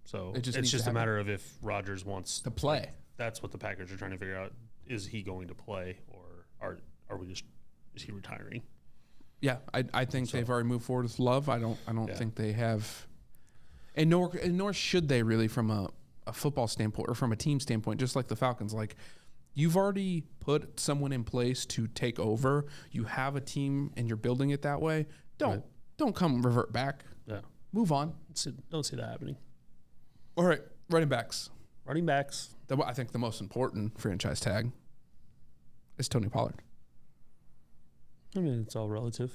So it's just a matter of if Rodgers wants
to play.
That's what the Packers are trying to figure out. Is he going to play, or is he retiring?
Yeah, I think they've already moved forward with Love. I don't think they have, and nor should they really from a football standpoint or from a team standpoint. Just like the Falcons, like you've already put someone in place to take over. You have a team and you're building it that way. Don't come revert back.
Yeah,
move on.
Don't see that happening.
All right, running backs.
I
think the most important franchise tag is Tony Pollard.
I mean, it's all relative.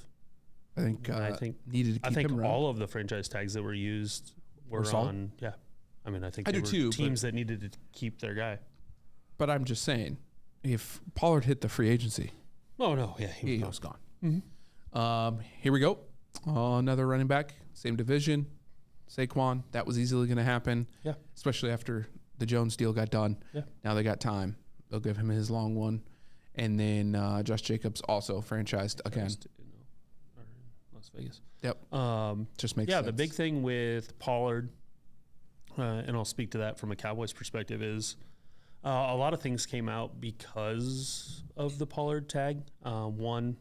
I think needed to keep him around.
All of the franchise tags that were used were on. Yeah, I mean, I think
I do too.
Teams that needed to keep their guy.
But I'm just saying, if Pollard hit the free agency,
he
was gone. Mm-hmm. Here we go. Another running back, same division, Saquon. That was easily going to happen. Yeah, especially after the Jones deal got done. Yeah, now they got time. They'll give him his long one. And then Josh Jacobs also franchised again.
Las Vegas.
Yep. Just makes sense.
Yeah, the big thing with Pollard, and I'll speak to that from a Cowboys perspective, is a lot of things came out because of the Pollard tag. One,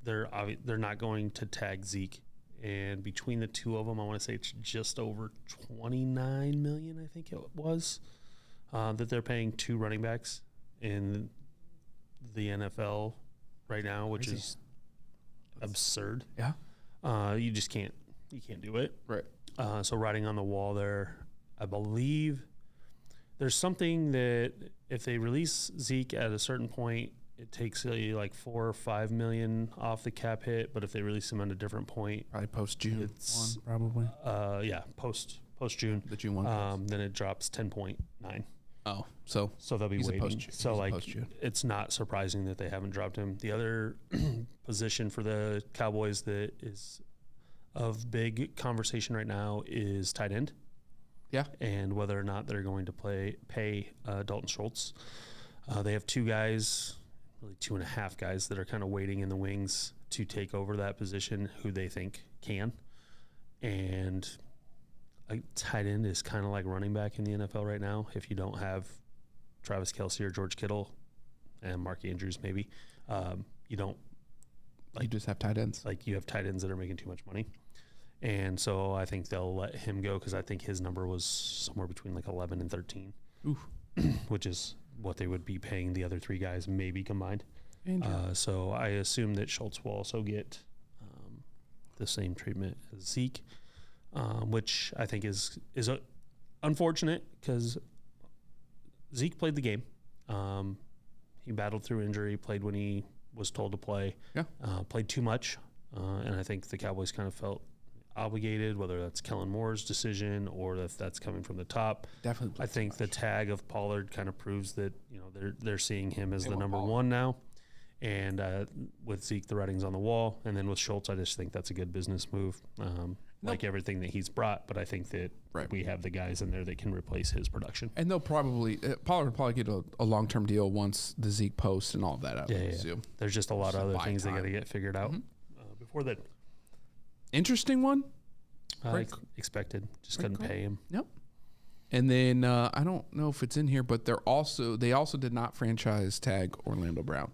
they're not going to tag Zeke and between the two of them, I want to say it's just over $29 million. I think it was that they're paying 2 running backs in the NFL right now, which is absurd.
Yeah.
You just can't do it.
Right.
So writing on the wall there, I believe there's something that if they release Zeke at a certain point, it takes like 4 or 5 million off the cap hit. But if they release him at a different point,
Probably post June
it's
1, probably.
yeah, post June.
The June 1.
Then it drops 10.9.
Oh, so
they'll be
he's a
waiting.
post-June.
So
He's a
like,
post-June.
it's not surprising that they haven't dropped him. The other position for the Cowboys that is of big conversation right now is tight end.
Yeah.
And whether or not they're going to pay Dalton Schultz. They have 2 guys, really 2.5 guys that are kind of waiting in the wings to take over that position who they think can. And a tight end is kind of like running back in the NFL right now. If you don't have Travis Kelce or George Kittle and Mark Andrews, maybe, you don't.
You just have tight ends.
Like, you have tight ends that are making too much money. And so I think they'll let him go because I think his number was somewhere between like 11 and 13, which is what they would be paying the other 3 guys maybe combined. So I assume that Schultz will also get the same treatment as Zeke, which I think is unfortunate because Zeke played the game. He battled through injury, played when he was told to play, played too much, and I think the Cowboys kind of felt obligated, whether that's Kellen Moore's decision or if that's coming from the top.
Definitely.
I think the tag of Pollard kind of proves that they're seeing him as the number 1 now, and with Zeke, the writing's on the wall, and then with Schultz, I just think that's a good business move, like everything that he's brought. But I think that we have the guys in there that can replace his production,
and they'll probably Pollard will probably get a long-term deal once the Zeke post and all of that out.
Yeah. There's just a lot of other things they got to get figured out before that.
Interesting one.
Expected. Just couldn't pay him.
Yep. And then I don't know if it's in here, but they also did not franchise tag Orlando Brown.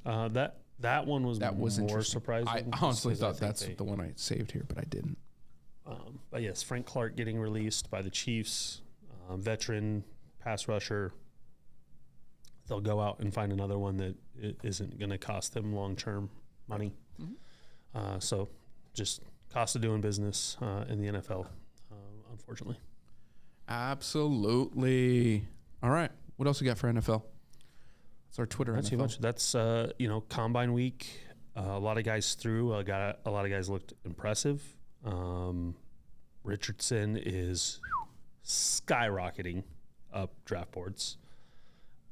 That one was more surprising.
I honestly thought that's the one I saved here, but I didn't.
But yes, Frank Clark getting released by the Chiefs, veteran pass rusher. They'll go out and find another one that isn't going to cost them long-term money. So just cost of doing business in the NFL, unfortunately.
Absolutely. All right. What else we got for NFL? It's our Twitter.
Not
NFL.
too much. That's Combine week. A lot of guys threw. A lot of guys looked impressive. Richardson is skyrocketing up draft boards,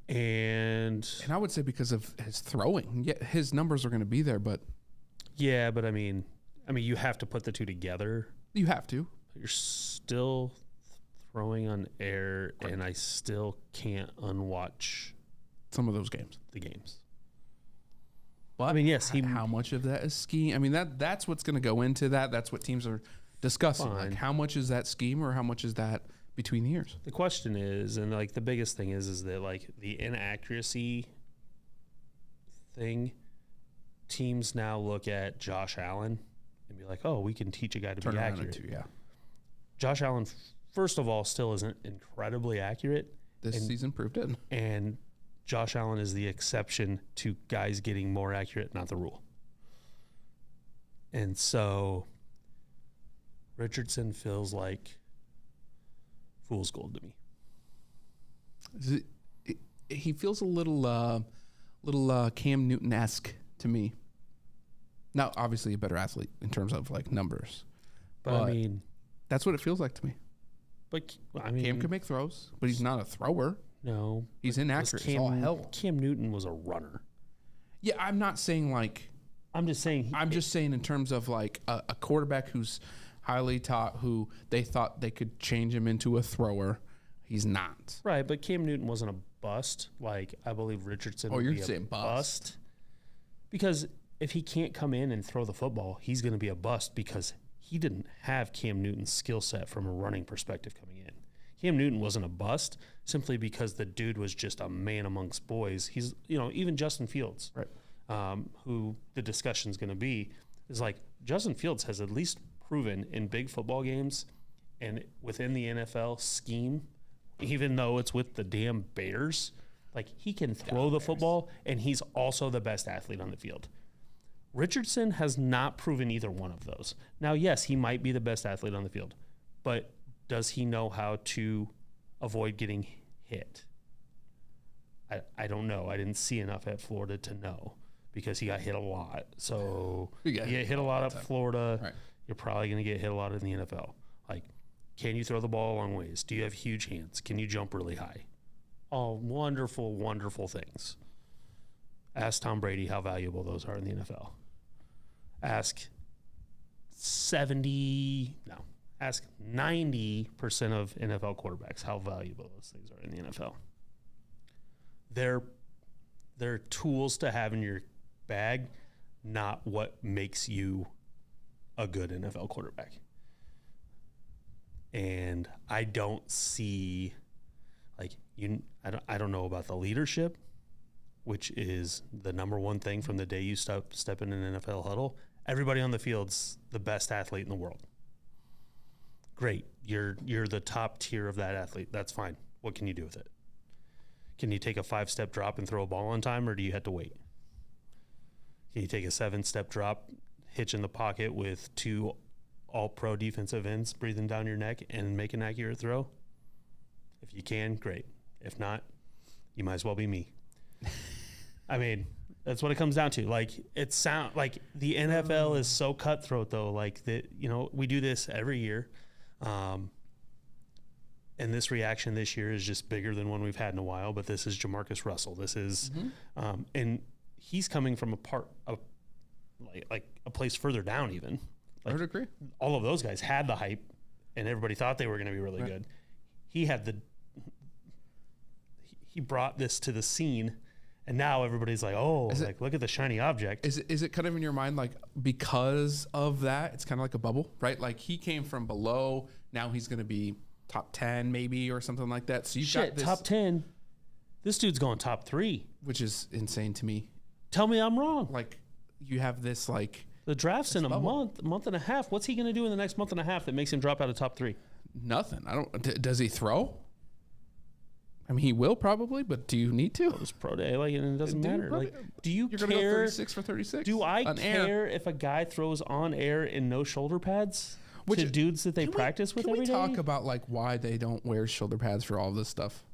and
I would say because of his throwing, yeah, his numbers are going to be there. But
I mean, you have to put the two together.
You have to.
You're still throwing on air, and I still can't unwatch
some of those games.
The games.
But I mean, yes, how much of that is scheme? I mean, that's what's going to go into that. That's what teams are discussing.
Fine.
Like, how much is that scheme, or how much is that between the years?
The question is, and like the biggest thing is that like the inaccuracy thing. Teams now look at Josh Allen and be like, "Oh, we can teach a guy to be accurate." Josh Allen, first of all, still isn't incredibly accurate.
This season proved it.
And Josh Allen is the exception to guys getting more accurate, not the rule. And so Richardson feels like fool's gold to me.
He feels a little Cam Newton-esque to me. Now, obviously a better athlete in terms of like numbers.
But I mean,
that's what it feels like to me.
But I mean,
Cam can make throws, but he's not a thrower.
No,
he's inaccurate. All hell.
Cam Newton was a runner.
Yeah, I'm not saying like.
I'm just saying
in terms of like a quarterback who's highly taught, who they thought they could change him into a thrower. He's not.
Right, but Cam Newton wasn't a bust. Like I believe Richardson.
Oh, you're saying bust?
Because if he can't come in and throw the football, he's going to be a bust because he didn't have Cam Newton's skill set from a running perspective coming in. Cam Newton wasn't a bust simply because the dude was just a man amongst boys. He's, even Justin Fields,
right,
who the discussion's going to be, is like Justin Fields has at least proven in big football games and within the NFL scheme, even though it's with the damn Bears, like he can throw the football and he's also the best athlete on the field. Richardson has not proven either one of those. Now, yes, he might be the best athlete on the field, but does he know how to avoid getting hit? I don't know. I didn't see enough at Florida to know because he got hit a lot. So you get hit a lot at Florida. Right. You're probably going to get hit a lot in the NFL. Like, can you throw the ball a long ways? Do you have huge hands? Can you jump really high? All wonderful, wonderful things. Ask Tom Brady how valuable those are in the NFL. Ask 90% of NFL quarterbacks how valuable those things are in the NFL. They're tools to have in your bag, not what makes you a good NFL quarterback. And I don't see, like, I don't know about the leadership, which is the number one thing from the day you step in an NFL huddle. Everybody on the field's the best athlete in the world. Great. You're the top tier of that athlete. That's fine. What can you do with it? Can you take a 5-step drop and throw a ball on time, or do you have to wait? Can you take a 7-step drop, hitch in the pocket with 2 all-pro defensive ends breathing down your neck and make an accurate throw? If you can, great. If not, you might as well be me. I mean, that's what it comes down to. Like, it sound like the NFL is so cutthroat, though. Like, that, you know, we do this every year. And this reaction this year is just bigger than one we've had in a while. But this is Jamarcus Russell. This is, and he's coming from like a place further down even. Like,
I would agree.
All of those guys had the hype, and everybody thought they were going to be really good. He had he brought this to the scene, and now everybody's like, oh, look at the shiny object.
Is it kind of in your mind, like, because of that, it's kind of like a bubble, right? Like, he came from below, now he's going to be top 10 maybe or something like that. So you've got this,
top 10. This dude's going top 3,
which is insane to me.
Tell me I'm wrong.
Like, you have this, like,
the draft's in a month and a half. What's he going to do in the next month and a half that makes him drop out of top 3?
Nothing. Does he throw? I mean, he will probably, but do you need to?
It was pro day, like, and it doesn't matter. Like, do you
You're
care?
You're going to go 36 for 36.
Do I care if a guy throws on air in no shoulder pads to dudes that they practice with every day?
Can we talk about, like, why they don't wear shoulder pads for all this stuff?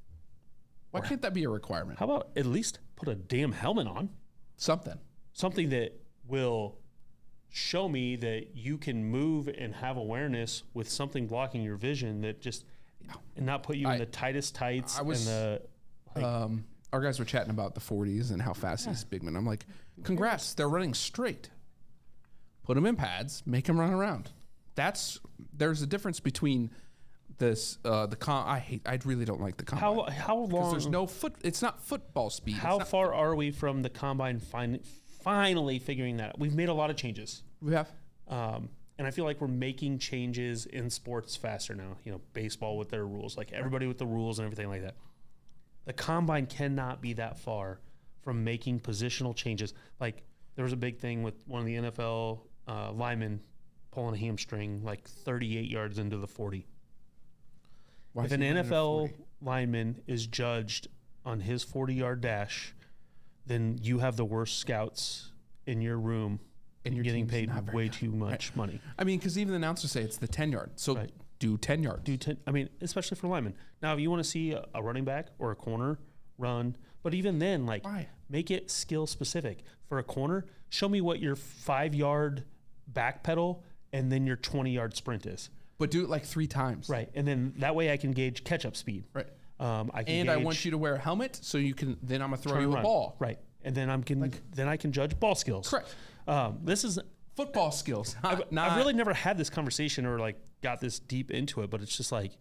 Why can't that be a requirement?
How about at least put a damn helmet on? Something that will show me that you can move and have awareness with something blocking your vision that just and not put you in the tightest tights.
Our guys were chatting about the 40s and how fast he's Bigman. I'm like, congrats, they're running straight. Put them in pads, make them run around. There's a difference between this I really don't like the combine.
How long?
There's no it's not football speed.
How far are we from the combine finally figuring that out? We've made a lot of changes.
We have.
And I feel like we're making changes in sports faster now. You know, baseball with their rules, like everybody with the rules and everything like that. The combine cannot be that far from making positional changes. Like, there was a big thing with one of the NFL linemen pulling a hamstring like 38 yards into the 40. If an NFL lineman is judged on his 40-yard dash, then you have the worst scouts in your room, and you're getting paid way too much money.
I mean, because even the announcers say it's the 10-yard. So do 10 yards.
I mean, especially for linemen. Now, if you want to see a running back or a corner run, but even then, like, make it skill specific. For a corner, show me what your 5-yard back pedal and then your 20-yard sprint is.
But do it like 3 times.
Right. And then that way I can gauge catch-up speed.
Right.
I
want you to wear a helmet so you can, then I'm going to throw you a ball.
Right. And then I can judge ball skills.
Correct.
This is
football skills.
I've really never had this conversation or like got this deep into it, but it's just like,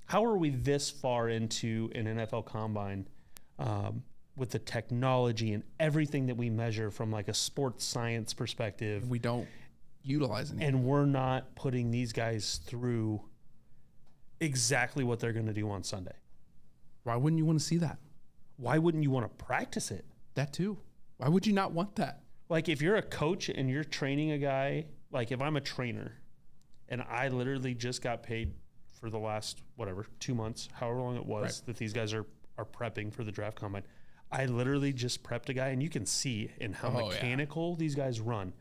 how are we this far into an NFL combine with the technology and everything that we measure from like a sports science perspective?
We don't utilize it.
And we're not putting these guys through exactly what they're going to do on Sunday.
Why wouldn't you want to see that?
Why wouldn't you want to practice it?
That too. Why would you not want that?
Like, if you're a coach and you're training a guy like if I'm a trainer and I literally just got paid for the last, 2 months, however long it was that these guys are prepping for the draft combine. I literally just prepped a guy, and you can see in how mechanical these guys run.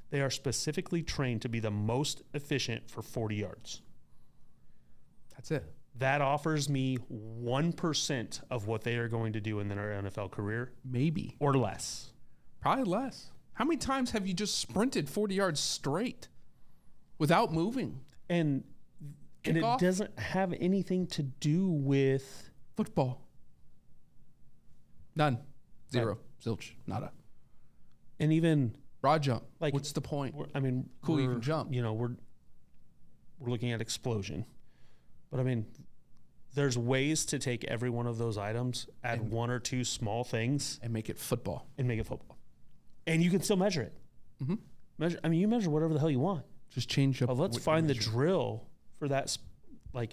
They are specifically trained to be the most efficient for 40 yards.
That's it.
That offers me 1% of what they are going to do in their NFL career.
Maybe.
Or less.
Probably less. How many times have you just sprinted 40 yards straight without moving?
And it doesn't have anything to do with
football. None. Zero. Zilch. Nada.
And even
broad jump. Like, what's the point?
I mean,
cool, you can jump.
You know, we're looking at explosion. But I mean, there's ways to take every one of those items, add one or two small things,
and make it football.
And you can still measure it.
Mm-hmm.
You measure whatever the hell you want.
Just change up.
But let's find the drill for that. Like,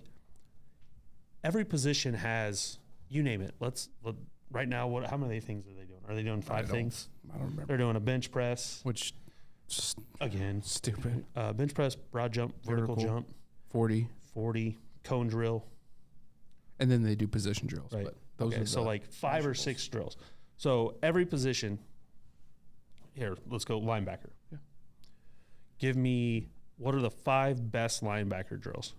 every position has, you name it. Right now, how many things are they doing? Are they doing 5 things?
I don't remember.
They're doing a bench press.
Which,
again,
stupid.
Bench press, broad jump, vertical jump.
40,
cone drill.
And then they do position drills.
Right.
But those are
so like 5 or 6 drills. So every position, here, let's go linebacker.
Yeah.
Give me, what are the 5 best linebacker drills?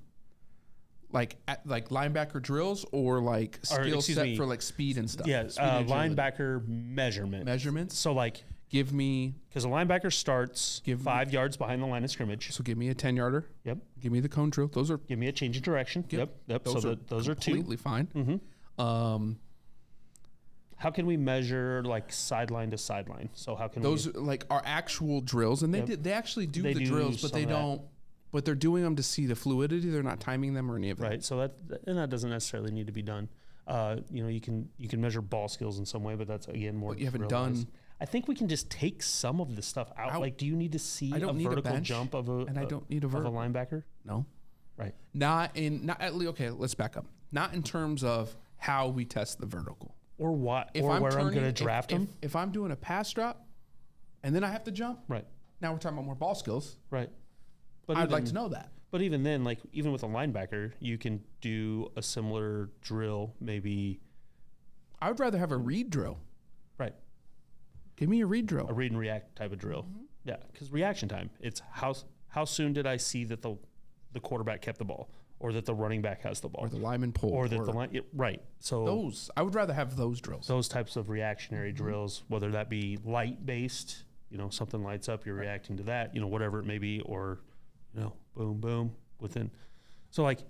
Like linebacker drills or like skill set for like speed and stuff?
Yeah, linebacker measurements. So like,
give me,
because a linebacker starts 5 yards behind the line of scrimmage.
So give me a 10-yarder.
Yep.
Give me the cone drill. Those are.
Give me a change of direction. Yep. Those are 2.
Completely fine.
Mm-hmm. How can we measure like sideline to sideline? So how can
those like are actual drills, and they actually do the drills, but they don't. But they're doing them to see the fluidity. They're not timing them or any of that.
Right. So that doesn't necessarily need to be done. You can measure ball skills in some way, but that's again more.
But you haven't done.
I think we can just take some of the stuff out. Like, do you need to see a vertical jump of a?
And I don't need a vertical
of a linebacker.
No.
Right.
Okay. Let's back up. Not in terms of how we test the vertical.
Or what? Or where I'm going to draft them.
If I'm doing a pass drop, and then I have to jump.
Right.
Now we're talking about more ball skills.
Right.
But I'd like to know that.
But even then, like even with a linebacker, you can do a similar drill. Maybe.
I would rather have a read drill.
Right.
Give me a read drill.
A read and react type of drill. Mm-hmm. Yeah, because reaction time. It's how soon did I see that the quarterback kept the ball, or that the running back has the ball,
or the lineman pulled,
or that the line. Right. So
those I would rather have those drills.
Those types of reactionary drills, whether that be light based, something lights up, you're reacting to that, whatever it may be, or boom, boom, within. So, like,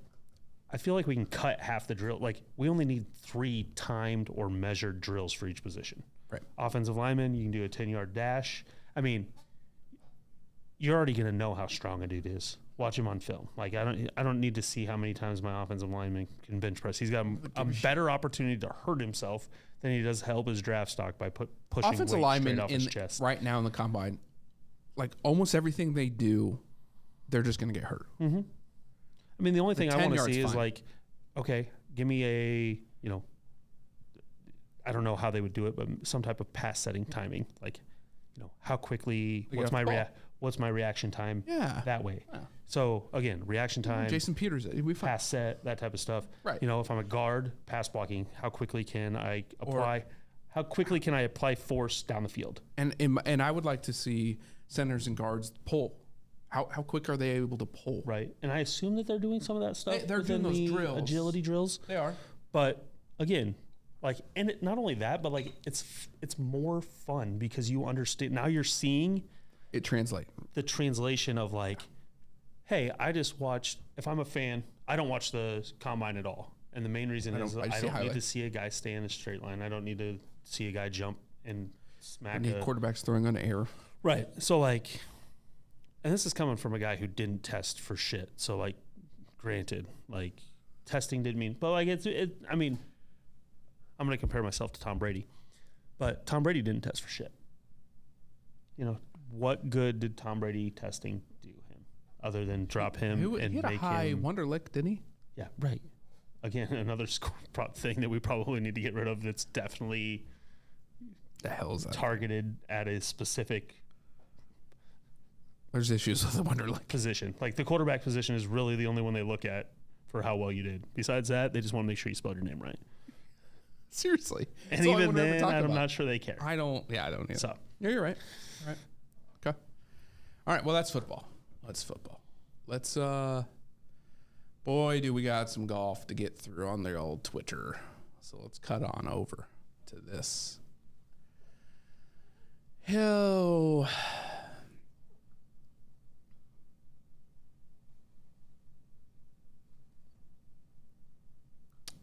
I feel like we can cut half the drill. Like, we only need 3 timed or measured drills for each position.
Right.
Offensive lineman, you can do a 10-yard dash. I mean, you're already going to know how strong a dude is. Watch him on film. Like, I don't need to see how many times my offensive lineman can bench press. He's got a better opportunity to hurt himself than he does help his draft stock by pushing
offensive linemen
off his chest.
Right now in the combine, like almost everything they do, they're just going to get hurt.
Mm-hmm. I mean, the only thing I want to see is like, okay, give me a, I don't know how they would do it, but some type of pass setting timing. Like, how quickly, what's my reaction time that way? Yeah. So again, reaction time.
Jason Peters,
pass set, that type of stuff.
Right.
If I'm a guard, pass blocking, how quickly can I apply force down the field?
And I would like to see centers and guards pull. How quick are they able to pull?
Right. And I assume that they're doing some of that stuff.
They're doing those drills.
Agility drills.
They are.
But again, not only that, but it's more fun because you understand. Now you're seeing
it translate.
The translation of hey, I just watched. If I'm a fan, I don't watch the combine at all. And the main reason is I don't need to see a guy stay in a straight line. I don't need to see a guy jump and smack.
I need quarterbacks throwing on air.
Right. So and this is coming from a guy who didn't test for shit. So granted, testing didn't mean, but I mean, I'm going to compare myself to Tom Brady, but Tom Brady didn't test for shit. What good did Tom Brady testing do him other than drop him
he had a high Wonderlic, didn't he?
Yeah. Right. Again, another thing that we probably need to get rid of. That's definitely
the hell is that?
Targeted at a specific
There's issues with the Wonderlic
position. Like the quarterback position is really the only one they look at for how well you did. Besides that, they just want to make sure you spelled your name right.
Seriously.
And even then, I'm not sure they care.
I don't either.
So.
Yeah, you're right. All right. Okay. All right. Well, that's football. Let's, boy, do we got some golf to get through on the old Twitter. So let's cut on over to this. Hell.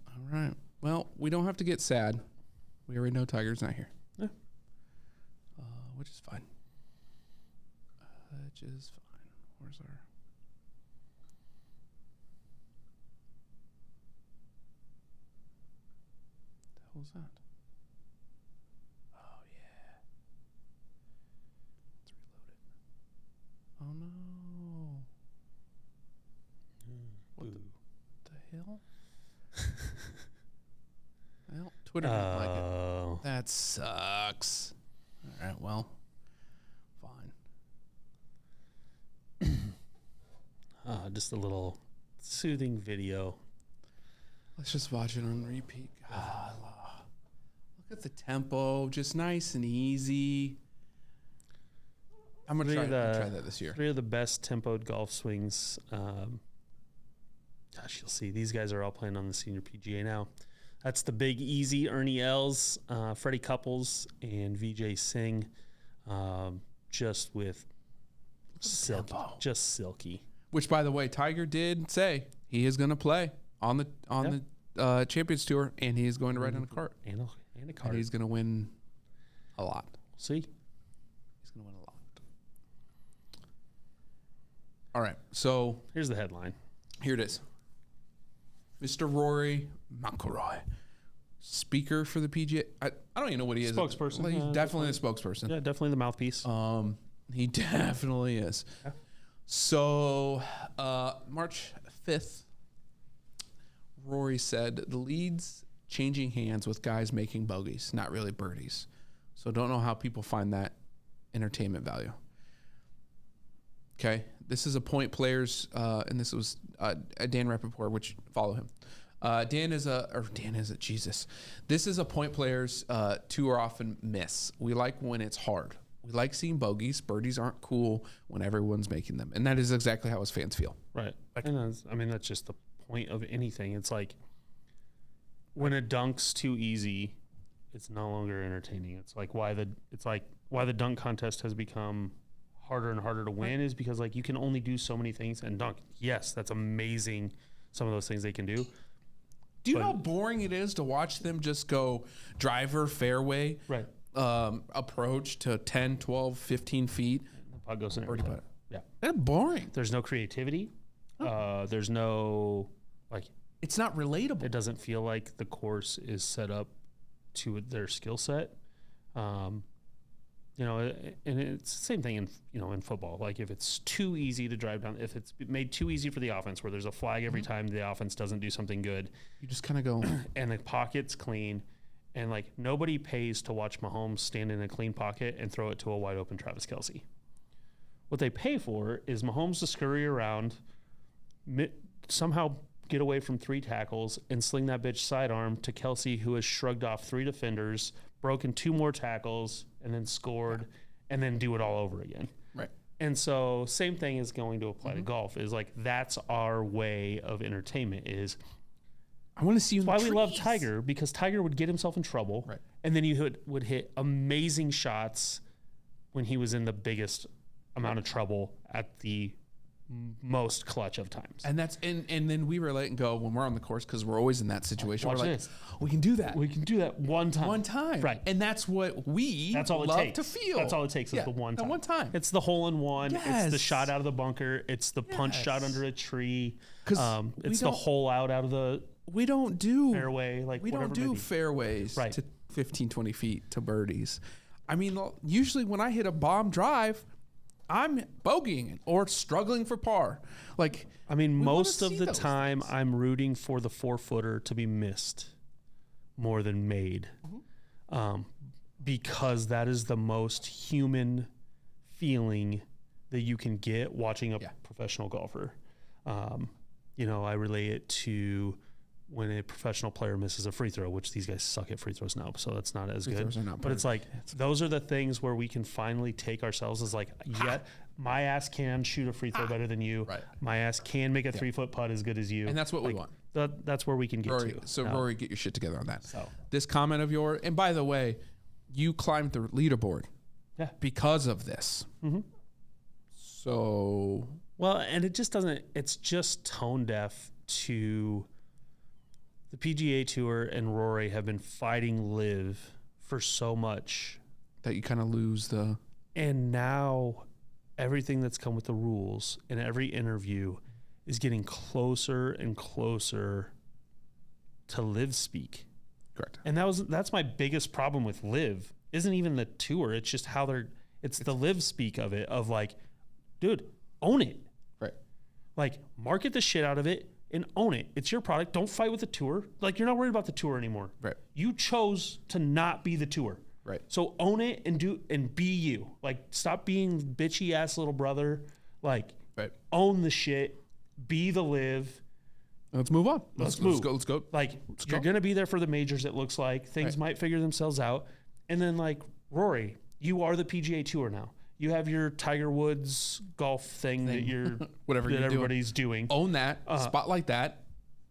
All right. Well, we don't have to get sad. We already know Tiger's not here.
Yeah.
Which is fine. Where's our... What the hell was that? Oh, yeah. Let's reload it. Oh, no. What the hell? Well, Twitter didn't like it. That sucks. All right, well, fine.
Just a little soothing video.
Let's just watch it on repeat. God, look at the tempo, just nice and easy. I'm gonna try that this year.
3 of the best tempoed golf swings. Gosh, you'll see. These guys are all playing on the Senior PGA now. That's the Big Easy, Ernie Els, Freddie Couples, and Vijay Singh. Just with silky, just silky.
Which, by the way, Tiger did say he is going to play on the Champions Tour, and he is going to ride on a cart.
And a cart.
And he's going to win a lot.
See?
He's going to win a lot. All right, so
here's the headline.
Here it is. Mr. Rory McIlroy, speaker for the PGA. I don't even know what he is.
Spokesperson.
He's definitely a spokesperson.
Yeah, definitely the mouthpiece.
He definitely is.
Yeah.
So, March 5th, Rory said the lead's changing hands with guys making bogeys, not really birdies. So, don't know how people find that entertainment value. Okay, this is a point players, and this was Dan Rappaport, which follow him. This is a point players too often miss. We like when it's hard. We like seeing bogeys. Birdies aren't cool when everyone's making them, and that is exactly how his fans feel.
Right. And that's just the point of anything. It's like when a dunk's too easy, it's no longer entertaining. It's like why the dunk contest has become harder and harder to win is because like you can only do so many things and dunk. Yes, that's amazing. Some of those things they can do.
Do you know how boring it is to watch them just go driver fairway,
right?
Approach to 10, 12, 15 feet.
The putt goes in every time. Yeah.
That's boring.
There's no creativity. There's no
it's not relatable.
It doesn't feel like the course is set up to their skill set. And it's the same thing in football. Like if it's too easy to drive down, if it's made too easy for the offense, where there's a flag every time the offense doesn't do something good,
you just kind of go,
and the pocket's clean, and like nobody pays to watch Mahomes stand in a clean pocket and throw it to a wide open Travis Kelce. What they pay for is Mahomes to scurry around, somehow get away from 3 tackles and sling that bitch sidearm to Kelce, who has shrugged off 3 defenders, broken 2 more tackles, and then scored, and then do it all over again.
Right.
And so same thing is going to apply to golf. Is like that's our way of entertainment. Is
I want to see you.
That's why we love Tiger, because Tiger would get himself in trouble,
right? And
then he would hit amazing shots when he was in the biggest amount of trouble at the most clutch of times.
And that's and then we relate and go when we're on the course, because we're always in that situation.
Watch
we're like,
this.
We can do that.
We can do that one time.
Right. And that's what that's all
love
it takes. To feel.
That's all it takes is the one time.
The one time.
It's the hole in one.
Yes.
It's the shot out of the bunker. It's the punch shot under a tree. It's the
don't,
hole out of the
we don't do
fairway. Like
we don't do fairways to 15, 20 feet to birdies. I mean, usually when I hit a bomb drive, I'm bogeying it or struggling for par. Like,
I mean, most of the time I'm rooting for the 4-footer to be missed more than made, because that is the most human feeling that you can get watching a
Yeah.
professional golfer. You know, I relate it to when a professional player misses a free throw, which these guys suck at free throws now, so that's not as
Free
good.
throws are not
But
part
it's
of
like those are the things where we can finally take ourselves as like, yeah, my ass can shoot a free throw better than you.
Right.
My ass can make a 3-foot putt as good as you.
And that's what we
Like,
want.
That's where we can get
Rory,
to.
so
Now,
Rory, get your shit together on that.
So
This comment of yours, and by the way, you climbed the leaderboard
yeah.
because of this.
Mhm.
So
Well, and it just doesn't, it's just tone deaf to the PGA Tour, and Rory have been fighting Live for so much.
that you kind of lose the.
And now everything that's come with the rules and every interview is getting closer and closer to Live speak.
Correct.
And that's my biggest problem with Live. Isn't even the tour, it's just how it's the Live speak of it, of like, dude, own it.
Right.
Like, market the shit out of it and own it. It's your product. Don't fight with the tour. Like, you're not worried about the tour anymore.
Right.
You chose to not be the tour.
Right.
So own it and be you. Like, stop being bitchy ass little brother. Like,
Right.
own the shit. Be the Live.
Let's move on.
Let's move.
Let's go.
Like, you're
go.
going to be there for the majors, it looks like. Things
Right.
might figure themselves out. And then, like, Rory, you are the PGA Tour now. You have your Tiger Woods golf thing that you're
Whatever
that
you're doing.
everybody's doing.
Own that. Spotlight that.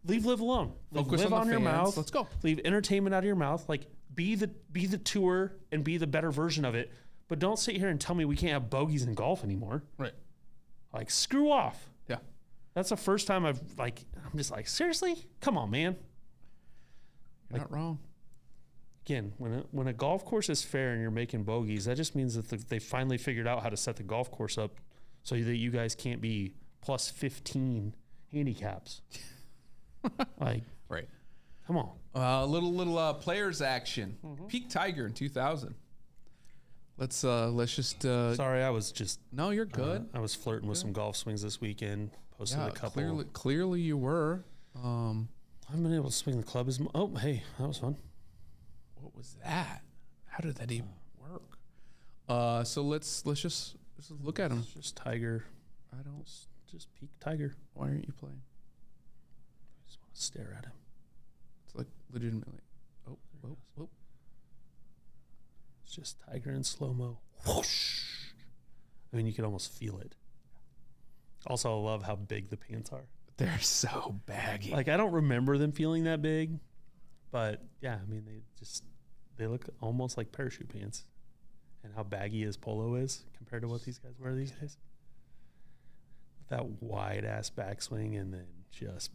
Leave Live alone. Leave
Focus
Live
on the
your
fans.
mouth.
Let's go.
Leave entertainment out of your mouth. Like, be the tour and be the better version of it. But don't sit here and tell me we can't have bogeys in golf anymore.
Right.
Like, screw off.
Yeah.
That's the first time I'm just like, seriously? Come on, man.
You're not wrong.
Again, when a golf course is fair and you're making bogeys, that just means that they finally figured out how to set the golf course up so that you guys can't be plus 15 handicaps. Like,
Right.
come on.
A little players action. Peak Tiger in 2000. Let's just.
Sorry, I was just
No, you're good.
I was flirting with some golf swings this weekend. Posted a couple.
Clearly you were.
I haven't been able to swing the club as much. Oh, hey, that was fun.
What was that? How did that even work? So let's just look at him.
It's just Tiger.
I don't.
Just peak Tiger.
Why aren't you playing?
I just want to stare at him.
It's like legitimately. Oh, whoa, whoa.
It's just Tiger in slow mo. Whoosh. I mean, you could almost feel it. Also, I love how big the pants are.
They're so baggy.
Like, I don't remember them feeling that big, but yeah, I mean, they look almost like parachute pants. And how baggy his polo is compared to what these guys wear these days. That wide ass backswing and then just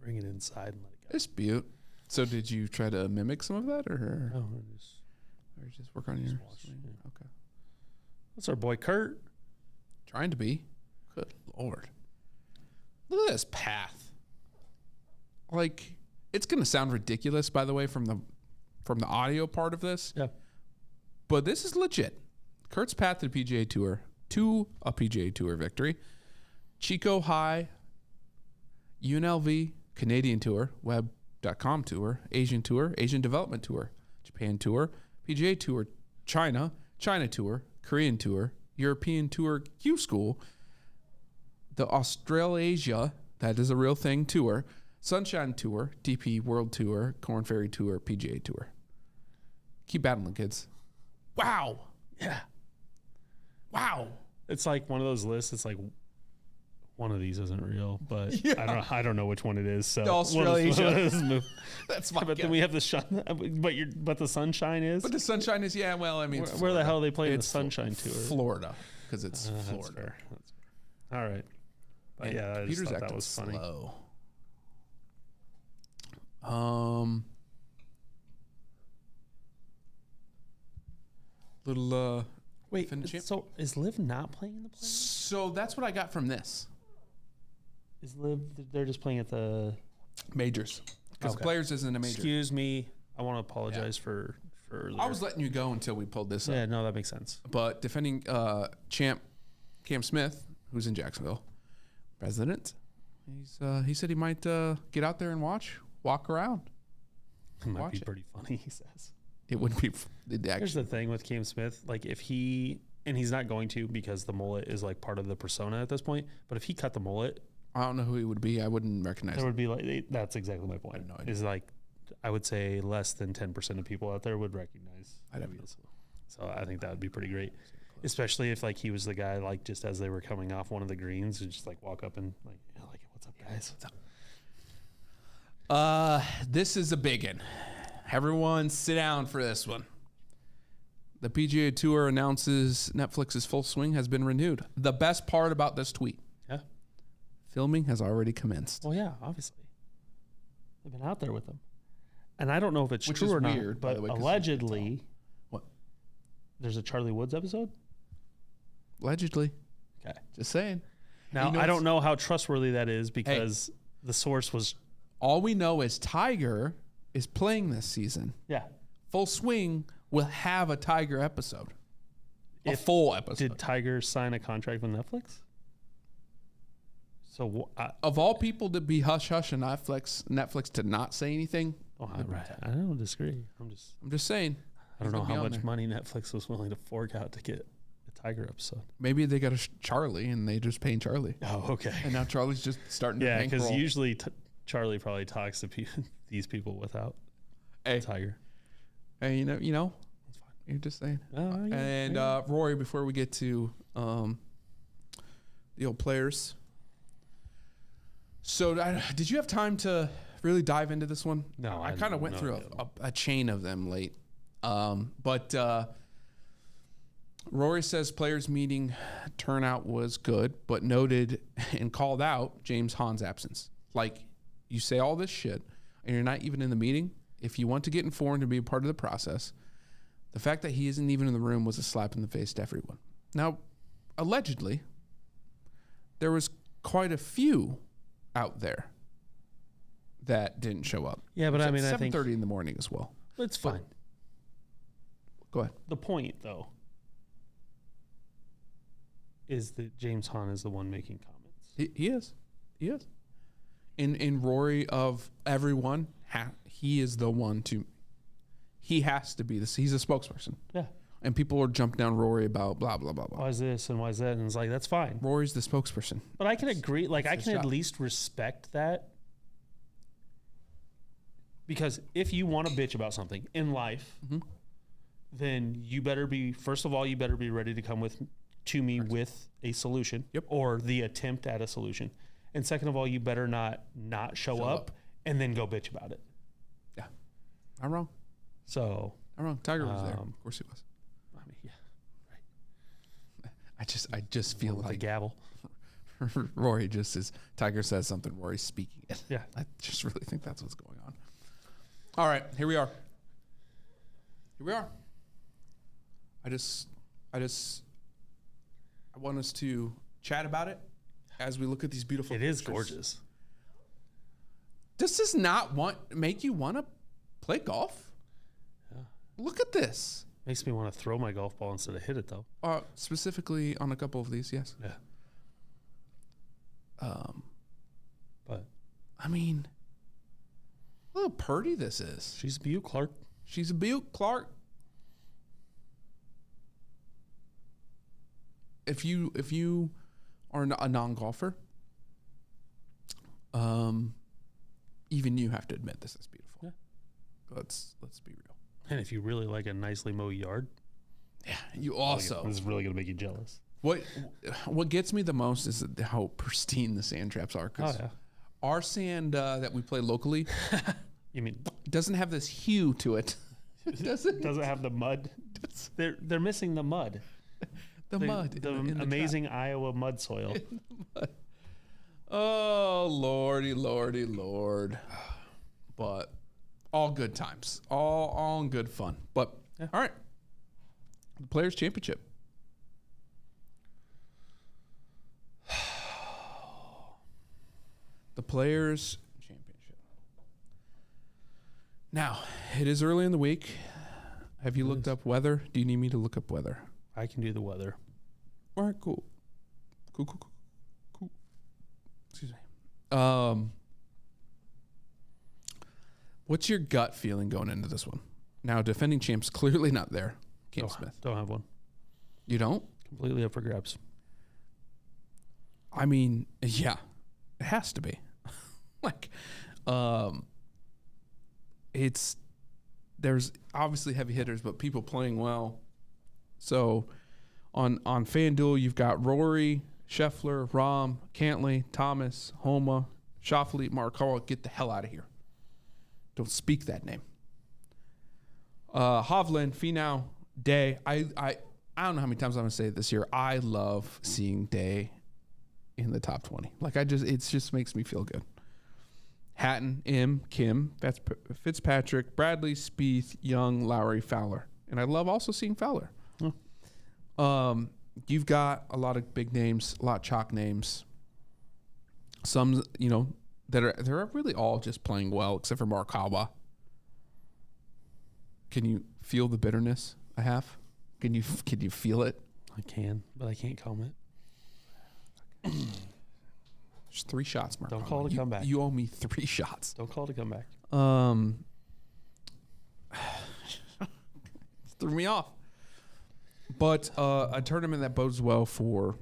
bring it inside and let it go.
Dispute. So did you try to mimic some of that, or
Oh,
just work on your
watch,
swing?
yeah.
Okay.
that's our boy Kurt.
Trying to be. Good Lord. Look at this path. Like, it's gonna sound ridiculous, by the way, from the audio part of this.
Yeah.
But this is legit. Kurt's path to the PGA Tour, to a PGA Tour victory. Chico High, UNLV, Canadian Tour, Web.com Tour, Asian Tour, Asian Development Tour, Japan Tour, PGA Tour, China, China Tour, Korean Tour, European Tour Q School, the Australasia, that is a real thing, Tour, Sunshine Tour, DP World Tour, Corn Ferry Tour, PGA Tour. Keep battling, kids. Wow.
Yeah.
Wow.
It's like one of those lists. It's like one of these isn't real, but
Yeah.
I don't know which one it is. So
The Australasia.
let's move.
That's my
But
guess.
then we have the but the Sunshine is.
But the Sunshine is, yeah, well, I mean, it's
Where the
Florida.
hell are they playing the
It's
Sunshine Tour?
Florida, because it's
That's
Florida.
fair. That's fair. All right. But
And
yeah, I just
Peter's
thought that
acting
was funny.
slow. Little
Wait,
Finn champ?
so is Liv not playing in the play?
So that's what I got from this
Is Liv? They're just playing at the.
majors, because
Okay.
players isn't a major.
Excuse me. I want to apologize for earlier.
I was letting you go until we pulled this up.
Yeah, no, that makes sense.
But defending champ Cam Smith, who's in Jacksonville, president, he said he might get out there and walk around.
It might
Watch
be
it.
pretty funny. He says.
It wouldn't be.
Here's the thing with Cam Smith. Like, if he and he's not going to because the mullet is like part of the persona at this point. But if he cut the mullet,
I don't know who he would be. I wouldn't recognize
there
him.
would be like, that's exactly my point.
I have no idea.
Is like, I would say less than 10% of people out there would recognize.
I'd have
who he is. So I think that would be pretty great, especially if like he was the guy like just as they were coming off one of the greens and just like walk up and like, what's up, guys?
This is a big one. Everyone sit down for this one. The PGA Tour announces Netflix's Full Swing has been renewed. The best part about this tweet.
Yeah.
Filming has already commenced.
Well, yeah, obviously. They've been out there with them. And I don't know if it's
Which
true
is
or
weird,
not,
by
but
the way, 'cause
allegedly
What?
there's a Charlie Woods episode.
Allegedly.
Okay.
Just saying.
Now,
You know,
I don't know how trustworthy that is because the source was,
All we know is Tiger is playing this season.
yeah.
Full Swing will have a Tiger episode. A
If-
full episode.
Did Tiger sign a contract with Netflix? So,
Of all people to be hush-hush and Netflix to not say anything,
right. I don't disagree. I'm just
saying.
I don't
He's
know
gonna be
how
on
much
there.
money Netflix was willing to fork out to get a Tiger episode.
Maybe they got a Charlie and they just paying Charlie.
Oh, okay.
And now Charlie's just starting
Yeah,
to
because
bankroll.
usually Charlie probably talks to these people without
Hey.
Tiger.
Hey, you know, it's fine. You're just saying.
Oh, yeah,
And
yeah.
Rory, before we get to the old players, so did you have time to really dive into this one?
No,
I kind of went
no,
through
no.
a chain of them late. But Rory says players meeting turnout was good, but noted and called out James Hahn's absence. Like, you say all this shit and you're not even in the meeting. If you want to get informed and be a part of the process, the fact that he isn't even in the room was a slap in the face to everyone. Now, allegedly, there was quite a few out there that didn't show up.
Yeah, but I mean, I think
7:30 in the morning as well.
it's fine.
Go ahead.
The point, though, is that James Hahn is the one making comments.
He is. He is. In Rory of everyone, he is the one to. He has to be this. He's a spokesperson.
Yeah.
And people are jumping down Rory about blah blah blah blah.
Why is this and why is that? And it's like, that's fine.
Rory's the spokesperson.
But I can agree. Like, I
his
can at
job.
least respect that. Because if you want to bitch about something in life, then you better be, first of all, you better be ready to come to me with a solution.
Yep.
Or the attempt at a solution. And second of all, you better not show up and then go bitch about it.
Yeah. I'm wrong.
So,
I'm wrong. Tiger was there. Of course he was.
I mean, yeah.
I just feel
With a
like
gavel.
Rory just is. Tiger says something. Rory's speaking it.
Yeah.
I just really think that's what's going on. All right, here we are. Here we are. I want us to chat about it as we look at these beautiful.
It is
pictures.
gorgeous.
This does not make you want to play golf.
Yeah.
Look at this.
Makes me want to throw my golf ball instead of hit it, though.
Specifically on a couple of these, yes.
Yeah. But
I mean, look how pretty this is.
she's Butte Clark.
She's a Butte Clark. If you are a non-golfer, even you have to admit this is beautiful.
Yeah.
Let's be real.
And if you really like a nicely mowed yard,
Yeah. You also
it's really going to make you jealous.
what gets me the most is how pristine the sand traps are. 'Cause
Oh, yeah.
our sand that we play locally
You mean,
doesn't have this hue to it. It doesn't.
doesn't have the mud? They're missing the mud.
The mud.
The
in the trap.
amazing Iowa mud soil.
Oh, lordy, lordy, lord. But all good times. All in good fun. But,
Yeah.
all right. The Players' Championship. The Players' Championship. Now, it is early in the week. Have you looked up weather? Do you need me to look up weather?
I can do the weather.
All right, cool. Cool. Excuse me. What's your gut feeling going into this one? Now, defending champs clearly not there. Cam Smith.
Don't have one.
You don't?
completely up for grabs.
I mean, yeah, it has to be. Like, there's obviously heavy hitters, but people playing well. So on FanDuel, you've got Rory, Scheffler, Rahm, Cantlay, Thomas, Homa, Schauffele, Morikawa. Get the hell out of here. Don't speak that name. Hovland, Finau, Day. I don't know how many times I'm going to say it this year. I love seeing Day in the top 20. Like, it just makes me feel good. Hatton, M, Kim, Fitzpatrick, Bradley, Spieth, Young, Lowry, Fowler. And I love also seeing Fowler. You've got a lot of big names, a lot of chalk names. Some, they're really all just playing well, except for Morikawa. Can you feel the bitterness I have? Can you feel it?
I can, but I can't comment.
There's 3 shots, Mark.
Don't call it a comeback.
You owe me 3 shots.
Don't call it a comeback.
Threw me off. But a tournament that bodes well for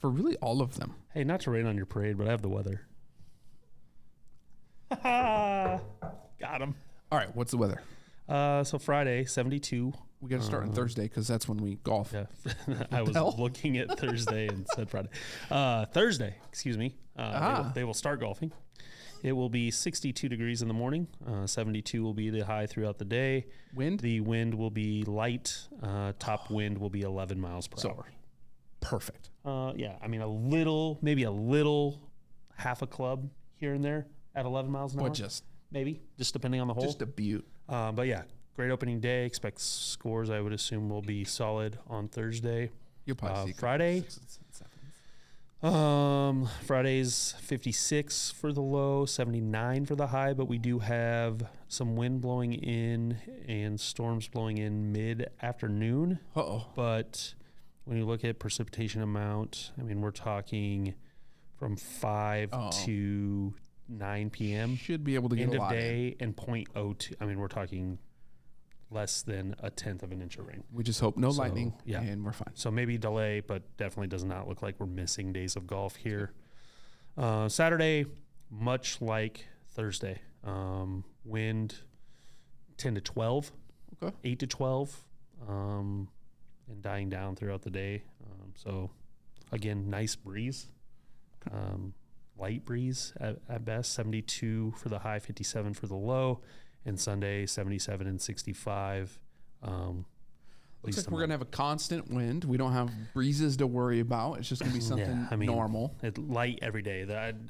really all of them.
Hey, not to rain on your parade, but I have the weather. Got him.
All right, what's the weather?
So Friday, 72.
We got to start on Thursday because that's when we golf.
Yeah, I was looking at Thursday and said Friday. Thursday, excuse me. They will start golfing. It will be 62 degrees in the morning. 72 will be the high throughout the day.
Wind?
The wind will be light. Top wind will be 11 miles per hour.
Perfect.
Yeah, I mean maybe a little, half a club here and there at 11 miles an hour.
But just
depending on the hole.
Just a beaut.
But yeah, great opening day. Expect scores, I would assume, will be solid on Thursday.
You'll probably see
Friday. Friday's 56 for the low, 79 for the high, but we do have some wind blowing in and storms blowing in mid-afternoon. But when you look at precipitation amount, I mean, we're talking from 5 to 9 p.m.
Should be able to get
end
a lot
of day in. And 0.02. I mean, we're talking less than a tenth of an inch of rain.
We just hope no lightning, and we're fine.
So maybe delay, but definitely does not look like we're missing days of golf here. Saturday, much like Thursday, wind 10 to 12, 8 to 12, and dying down throughout the day. So again, nice breeze, light breeze at best, 72 for the high, 57 for the low. And Sunday, 77 and 65.
Looks like we're going to have a constant wind. We don't have breezes to worry about. It's just going to be something normal.
It's light every day.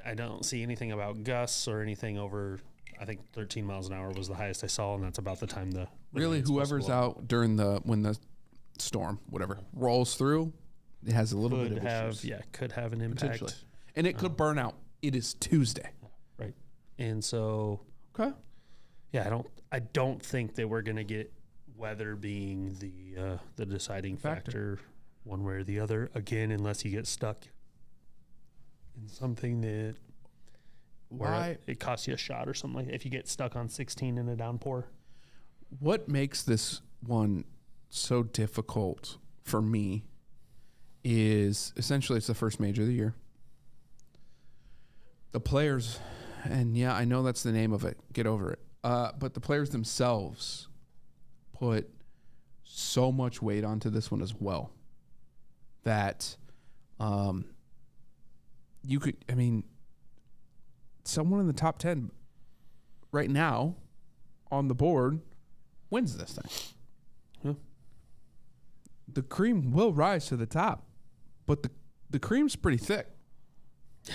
I don't see anything about gusts or anything over, I think 13 miles an hour was the highest I saw, and that's about the time
whoever's out during when the storm, whatever, rolls through, it has a little bit of issues.
Yeah, could have an impact.
And it could burn out. It is Tuesday.
Right. And so...
Okay.
Yeah, I don't think that we're going to get weather being the deciding factor one way or the other, again, unless you get stuck in something that where it costs you a shot or something like that. If you get stuck on 16 in a downpour.
What makes this one so difficult for me is essentially it's the first major of the year. The players, and yeah, I know that's the name of it. Get over it. But the players themselves put so much weight onto this one as well that someone in the top 10 right now on the board wins this thing.
Yeah.
The cream will rise to the top, but the cream's pretty thick.
Yeah.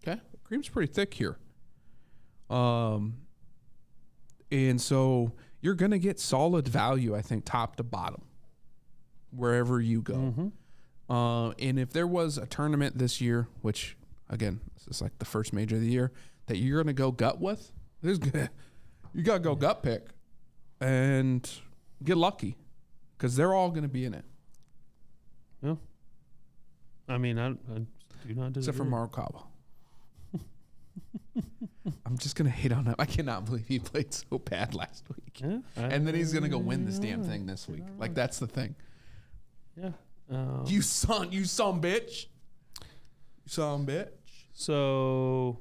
Okay? The cream's pretty thick here. And so you're going to get solid value, I think, top to bottom, wherever you go.
Mm-hmm.
And if there was a tournament this year, which, again, this is like the first major of the year, that you're going to go gut with, you got to go gut pick and get lucky because they're all going to be in it.
Yeah. I mean, I do not disagree.
Except for Morikawa. I'm just going to hate on him. I cannot believe he played so bad last week.
Yeah,
and then he's going to go win this damn thing this week. Like, that's the thing.
Yeah.
You son bitch. You son bitch.
So,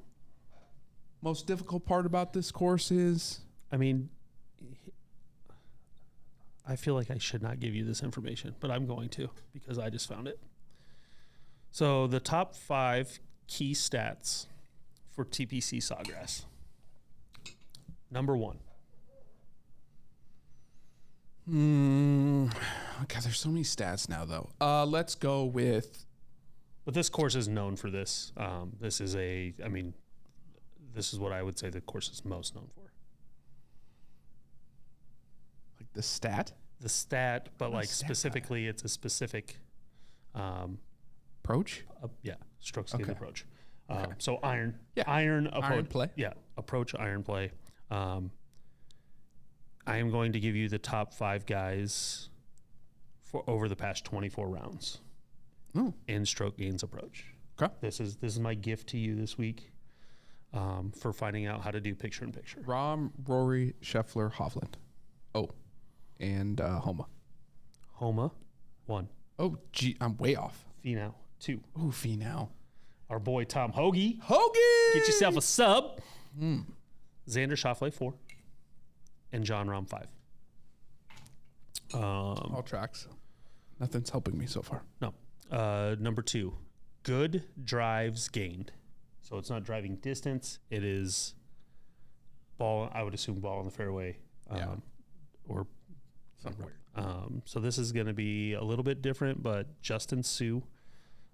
Most difficult part about this course is?
I mean, I feel like I should not give you this information, but I'm going to because I just found it. So the top 5 key stats for TPC Sawgrass. Number 1.
God, there's so many stats now, though. Let's go with...
But this course is known for this. This is what I would say the course is most known for.
Like the stat?
The stat, but like
stat
specifically, it's a specific...
Approach?
Stroke gained
Okay.
approach.
Okay.
So iron.
Yeah.
Iron approach.
Iron play?
Yeah, approach, iron play. I am going to give you the top 5 guys for over the past 24 rounds in stroke gains approach.
Okay.
This is my gift to you this week for finding out how to do picture in picture.
Rahm, Rory, Scheffler, Hovland. Oh, and Homa.
Homa, 1.
Oh, gee, I'm way off.
Finau, 2.
Ooh, Finau.
Our boy Tom Hoagie.
Hoagie!
Get yourself a sub. Xander Schauffele, 4. And John Rahm, 5.
All tracks. Nothing's helping me so far.
No. Number 2, good drives gained. So it's not driving distance. It is ball. I would assume ball in the fairway. Or
Something weird.
so this is going to be a little bit different, but Justin Suh,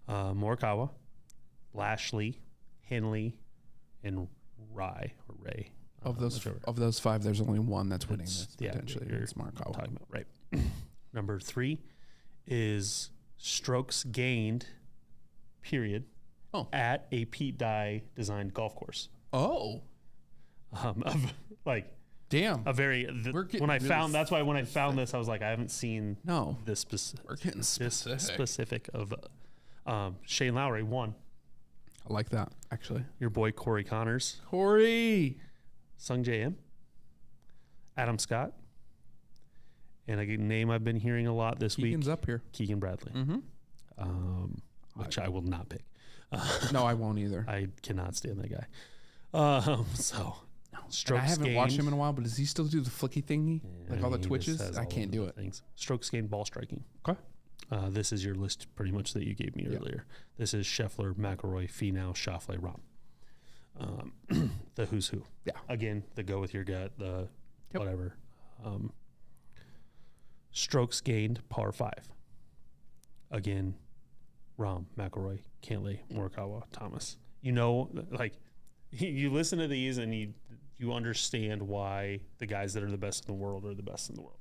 Morikawa, Lashley, Henley, and Ray.
Of those 5, there's only one that's winning this potentially.
You're
It's Morikawa.
talking about, right. Number 3 is strokes gained, period, at a Pete Dye designed golf course.
Oh, damn.
A very when I found that's why when I found this I was like I haven't seen
No,
this
we're getting specific.
specific of Shane Lowry 1.
I like that, actually.
Your boy Corey Connors,
Corey.
Sung J M, Adam Scott, and a name I've been hearing a lot this
Keegan's
week,
up here.
Keegan Bradley, which I will not pick.
No, I won't either.
I cannot stand that guy.
And
Strokes
I haven't
gained,
watched him in a while, but does he still do the flicky thingy? Like all the
he just
twitches?
has
I
all
can't
of
do
the
it.
Things. Strokes gained, ball striking.
Okay.
This is your list pretty much that you gave me earlier. This is Scheffler, McIlroy, Finau, Schauffele, Rahm. The who's who.
Yeah.
Again, the go with your gut, the whatever. Strokes gained, par 5. Again, Rahm, McIlroy, Cantlay, Morikawa, Thomas. You know, like you listen to these and you understand why the guys that are the best in the world are the best in the world.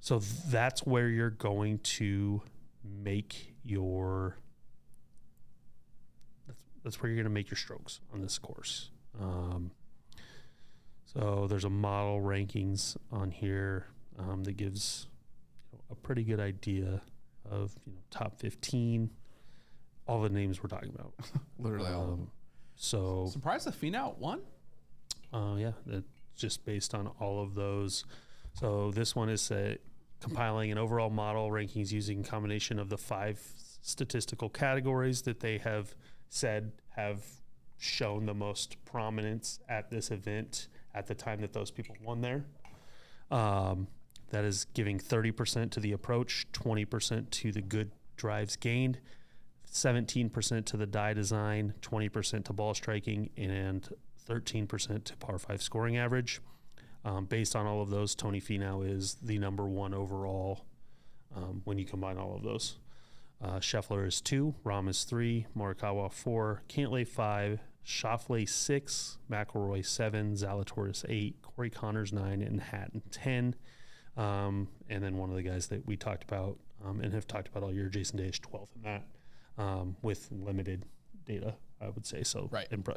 So that's where you're going to make your that's where you're going to make your strokes on this course. So there's a model rankings on here that gives a pretty good idea of top 15, all the names we're talking about.
Literally all of them.
So
Surprised the Finau won?
yeah, that's just based on all of those. So this one is compiling an overall model rankings using a combination of the 5 statistical categories that they have said have shown the most prominence at this event at the time that those people won there. That is giving 30% to the approach, 20% to the good drives gained, 17% to the die design, 20% to ball striking, and 13% to par 5 scoring average. Based on all of those, Tony Finau is the number 1 overall when you combine all of those. Scheffler is 2, Rahm is 3, Morikawa 4, Cantlay 5, Schauffele 6, McIlroy 7, Zalatoris 8, Corey Connors 9, and Hatton 10. And then one of the guys that we talked about and have talked about all year, Jason Day, is 12th in that with limited data, I would say. So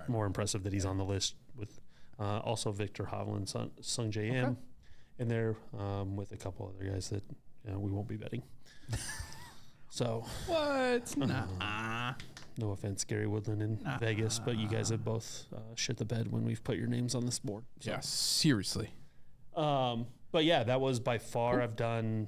more impressive that he's on the list with also Victor Hovland, Sung J M in there with a couple other guys that we won't be betting. So
what? Nah.
No offense, Gary Woodland in Vegas, but you guys have both shit the bed when we've put your names on this board. So.
Yeah, seriously.
But yeah, that was by far. I've done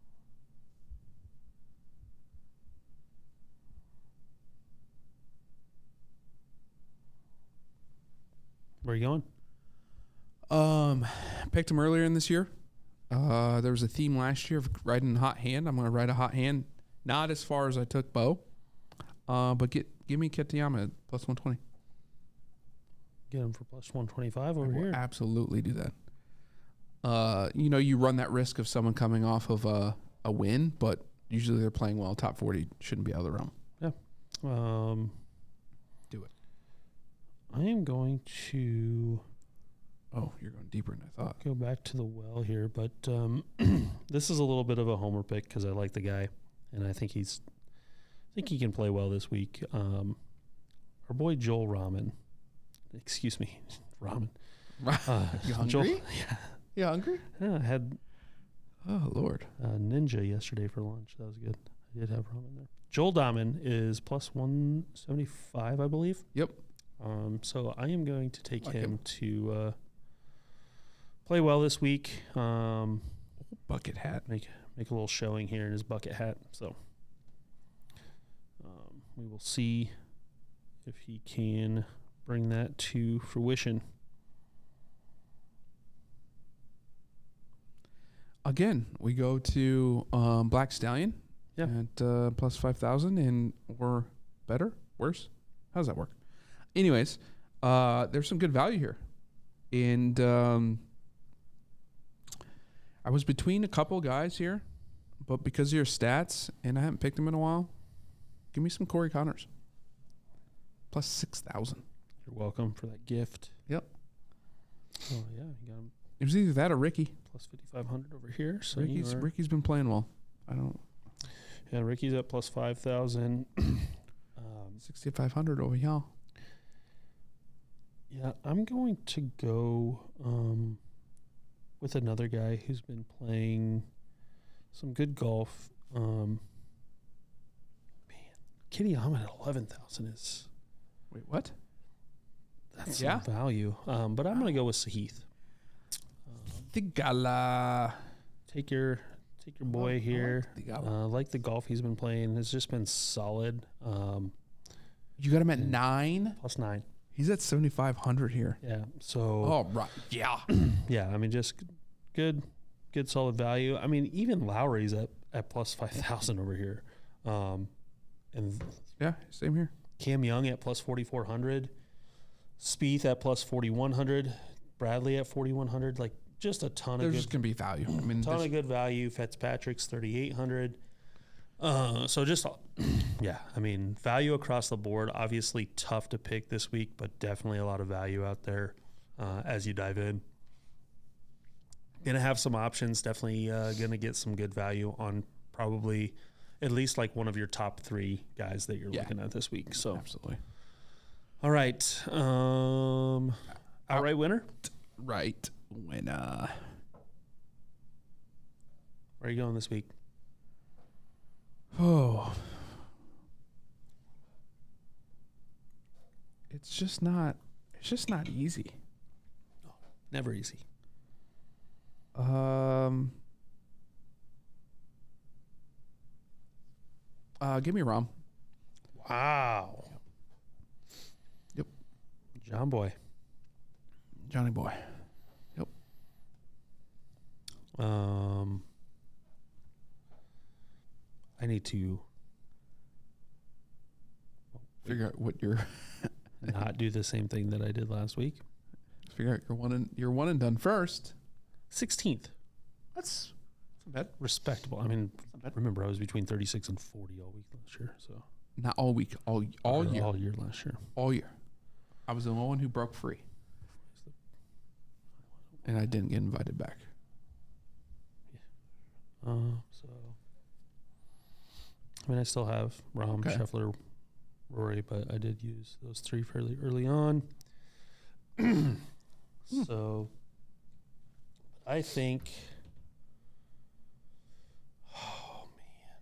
Where are you
going? Picked him earlier in this year. There was a theme last year of riding hot hand. I'm going to ride a hot hand. Not as far as I took Bo. But give me Kitayama at plus 120.
Get him for plus 125 over here.
Absolutely do that. You run that risk of someone coming off of a win, but usually they're playing well. Top 40 shouldn't be out of the realm.
Yeah.
Do it.
I am going to...
Oh, you're going deeper than I thought.
Go back to the well here, but this is a little bit of a homer pick because I like the guy, and I think he can play well this week. Our boy Joel Ramen. Excuse me, Ramen.
You hungry?
Joel, yeah.
You hungry?
Yeah, I had
Lord.
Ninja yesterday for lunch. That was good. I did have ramen there. Joel Dahmen is plus 175, I believe.
Yep.
So I am going to take him to play well this week.
Bucket hat.
Make a little showing here in his bucket hat. So we will see if he can bring that to fruition.
Again, we go to Black Stallion at plus 5,000, and we're better, worse. How does that work? Anyways, there's some good value here, and I was between a couple guys here, but because of your stats, and I haven't picked him in a while, give me some Corey Connors. Plus 6,000.
You're welcome for that gift.
Yep.
Oh yeah, you got him.
It was either that or Ricky.
Plus 5,500 over here. So
Ricky's been playing well.
Yeah, Ricky's at plus 5,000.
6,500 over here.
Yeah, I'm going to go with another guy who's been playing some good golf. Man, Kitayama at 11,000 is...
Wait, what?
That's some value. But I'm going to go with Sahith.
Tigala.
Take your boy here. Like the golf he's been playing. It's just been solid.
You got him at 9?
Plus 9.
He's at 7,500 here.
Yeah. So.
Oh, right. Yeah.
Yeah. I mean, just good solid value. I mean, even Lowry's at plus 5,000 over here. And
yeah, same here.
Cam Young at plus 4,400. Spieth at plus 4,100. Bradley at 4,100. Like, just a ton of
There's just going to be value. I mean,
ton of good value. Fitzpatrick's 3,800. So just, yeah, I mean, value across the board. Obviously tough to pick this week, but definitely a lot of value out there as you dive in. Going to have some options. Definitely going to get some good value on probably at least like one of your top 3 guys that you're looking at this week. So
absolutely.
All right. Outright winner?
Right winner.
Where are you going this week?
Oh. It's just not easy.
No, never easy.
Give me Rahm.
Wow.
Yep. Johnny boy. Yep.
I need to
figure out what you're
not do the same thing that I did last week.
Figure out you're one and done first.
16th.
That's bad.
Respectable. I mean, remember I was between 36 and 40 all week last year. So
not all week, all year.
All year last year.
All year. I was the only one who broke free. And I didn't get invited back.
Yeah. So I mean, I still have Rahm, Scheffler, Rory, but I did use those 3 fairly early on. So I think, oh man.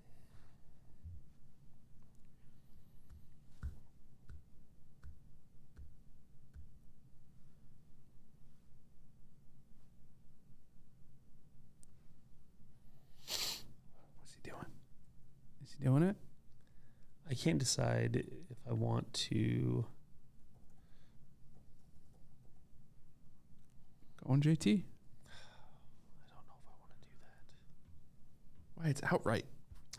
What's he doing? Is he doing it?
I can't decide if I want to
Going JT.
I don't know if I want to do that.
Why? It's outright.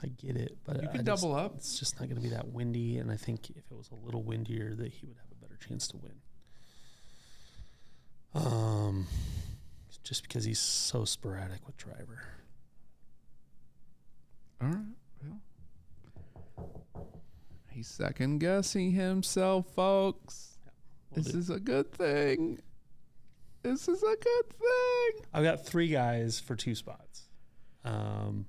I get it, but
You can double up.
It's just not going to be that windy, and I think if it was a little windier, that he would have a better chance to win. Just because he's so sporadic with driver.
All right. Well, he's second guessing himself, folks.
We'll
This
do.
is a good thing. This is a good thing.
I've got 3 guys for 2 spots.
Oh.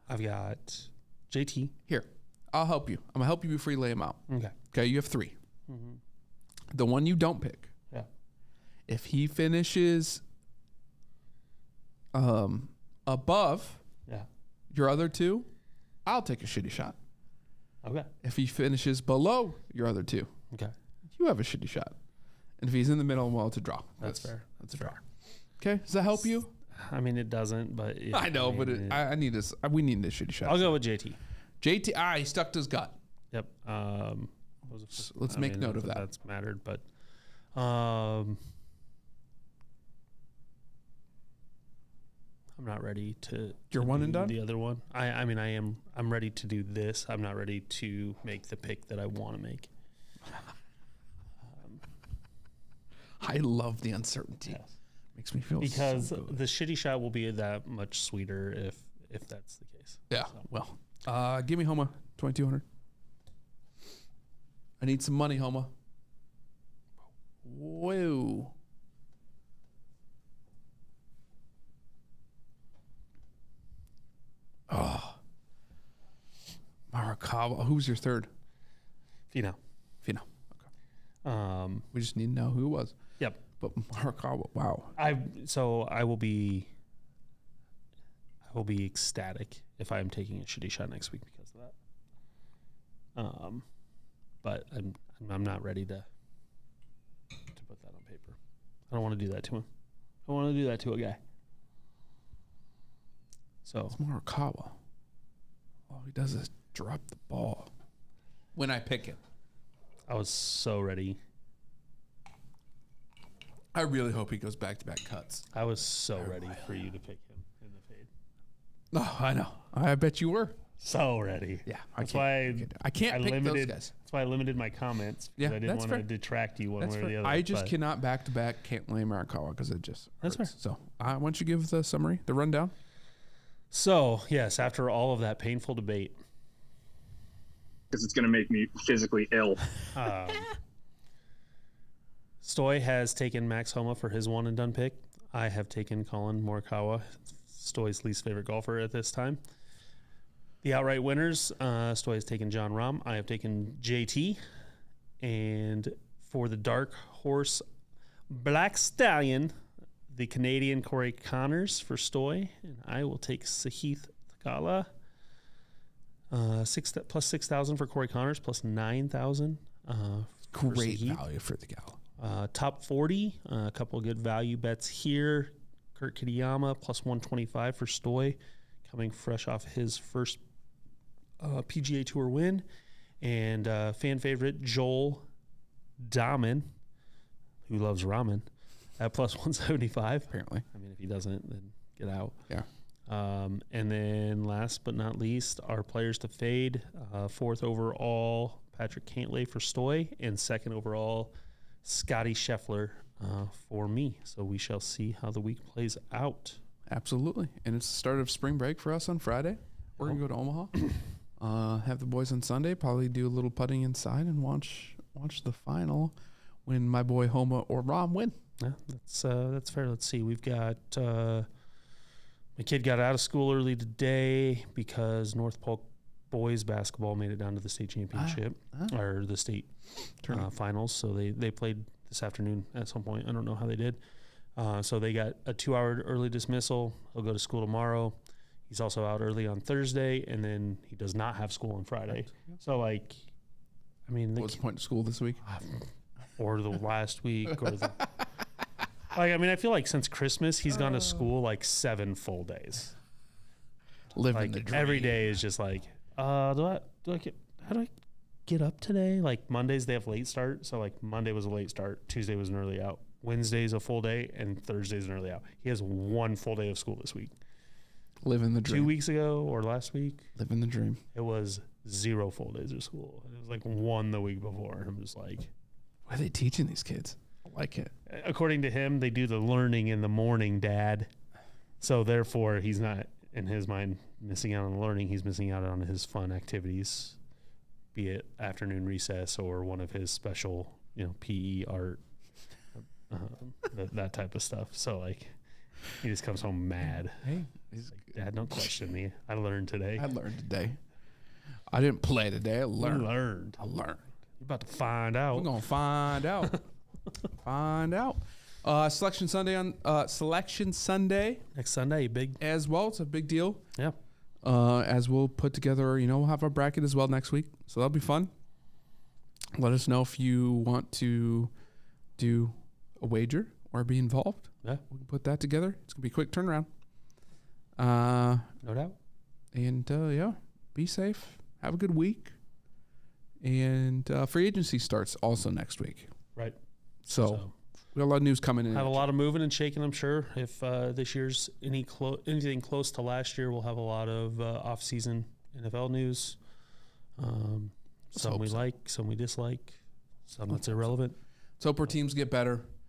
I've got JT.
Here, I'll help you. I'm gonna help you before you lay them out.
Okay.
Okay, you have 3.
Mm-hmm.
The one you don't pick.
Yeah.
If he finishes above
Yeah.
your other 2, I'll take a shitty shot.
Okay.
If he finishes below your other 2,
Okay.
you have a shitty shot. And if he's in the middle, well, it's a draw.
That's fair.
That's fair. Okay, does that help you?
I mean, it doesn't, but yeah,
I know, but I need this. We need this shitty shot.
I'll go with JT.
JT. He stuck to his gut.
Yep.
Let's make note of that.
That's mattered, but I'm not ready to.
You're one
do
and done?
The other one. I mean, I am. I'm ready to do this. I'm not ready to make the pick that I want to make.
I love the uncertainty.
Yes.
Makes me feel
Because
so good.
the shitty shot will be that much sweeter if that's the case.
Yeah.
So.
Well, give me Homa 2,200. I need some money, Homa. Whoa. Oh. Marakawa. Who's your third?
Fino.
Fino. Okay. We just need to know who it was.
Yep.
But Marakawa, wow.
I will be ecstatic if I am taking a shitty shot next week because of that. But I'm not ready to put that on paper. I don't want to do that to him. I want to do that to a guy. So
It's Marakawa. All he does is drop the ball when I pick it.
I was so ready.
I really hope he goes back-to-back cuts.
I was so ready for you to pick him in the fade.
Oh, I know. I bet you were.
So ready.
Yeah,
That's why
I can't pick those guys.
That's why I limited my comments.
Yeah,
I didn't
that's
want
fair.
to detract you one
That's
way
fair.
or the other.
I just
but-
cannot back-to-back can't blame Marakawa because it just
That's
hurts.
fair.
So why don't you give the summary, the rundown?
So yes, after all of that painful debate,
because it's going to make me physically ill.
Stoy has taken Max Homa for his one and done pick. I have taken Colin Morikawa, Stoy's least favorite golfer at this time. The outright winners, Stoy has taken John Rahm. I have taken JT. And for the dark horse Black Stallion, the Canadian Corey Connors for Stoy. And I will take Sahith Theegala. Plus 6,000 for Corey Connors, plus 9,000.
Great value for the gal.
Top 40, a couple of good value bets here. Kurt Kitayama plus 125 for Stoy, coming fresh off his first PGA Tour win. And fan favorite Joel Dahmen, who loves ramen, at plus 175.
Apparently.
I mean, if he doesn't, then get out.
Yeah.
And then last but not least, our players to fade. 4th overall, Patrick Cantlay for Stoy, and 2nd overall, Scotty Scheffler for me. So we shall see how the week plays out.
Absolutely. And it's the start of spring break for us on Friday. We're going to go to Omaha. Have the boys on Sunday. Probably do a little putting inside and watch the final when my boy Homa or Rahm win.
Yeah, that's fair. Let's see. We've got my kid got out of school early today because North Polk boys basketball made it down to the state championship or the state finals. So they played this afternoon at some point. I don't know how they did. So they got a 2-hour early dismissal. He'll go to school tomorrow. He's also out early on Thursday, and then he does not have school on Friday. So like, I mean,
What's the point of school this week?
or the last week, or the like. I mean, I feel like since Christmas he's gone to school like 7 full days.
Living the
Like
dream.
every day is just like, how do I get up today? Like Mondays they have late start, so like Monday was a late start, Tuesday was an early out, Wednesday's a full day and Thursday's an early out. He has 1 full day of school this week.
Living the dream.
2 weeks ago or last week,
Living the dream.
it was 0 full days of school. It was like 1 the week before. And I'm just like,
What are they teaching these kids? I like it.
according to him, they do the learning in the morning, Dad. So therefore, he's not, in his mind, missing out on the learning. He's missing out on his fun activities, be it afternoon recess or one of his special, PE, art, that type of stuff. So like, he just comes home mad.
Hey,
He's like, Dad, don't question me. I learned today.
I learned today. I didn't play today. I learned.
You learned.
I learned.
You're about to find out.
We're gonna find out. Find out. Selection Sunday
Next Sunday, big.
as well. It's a big deal.
Yeah.
As we'll put together, we'll have our bracket as well next week, so that'll be fun. Let us know if you want to do a wager or be involved.
Yeah.
We can put that together. It's gonna be a quick turnaround.
No doubt.
And be safe. Have a good week. And free agency starts also next week.
Right.
So we got a lot of news coming in.
Have a lot of moving and shaking, I'm sure. If this year's anything close to last year, we'll have a lot of off-season NFL news. Some we like, some we dislike, some that's irrelevant.
Let's hope our teams get better.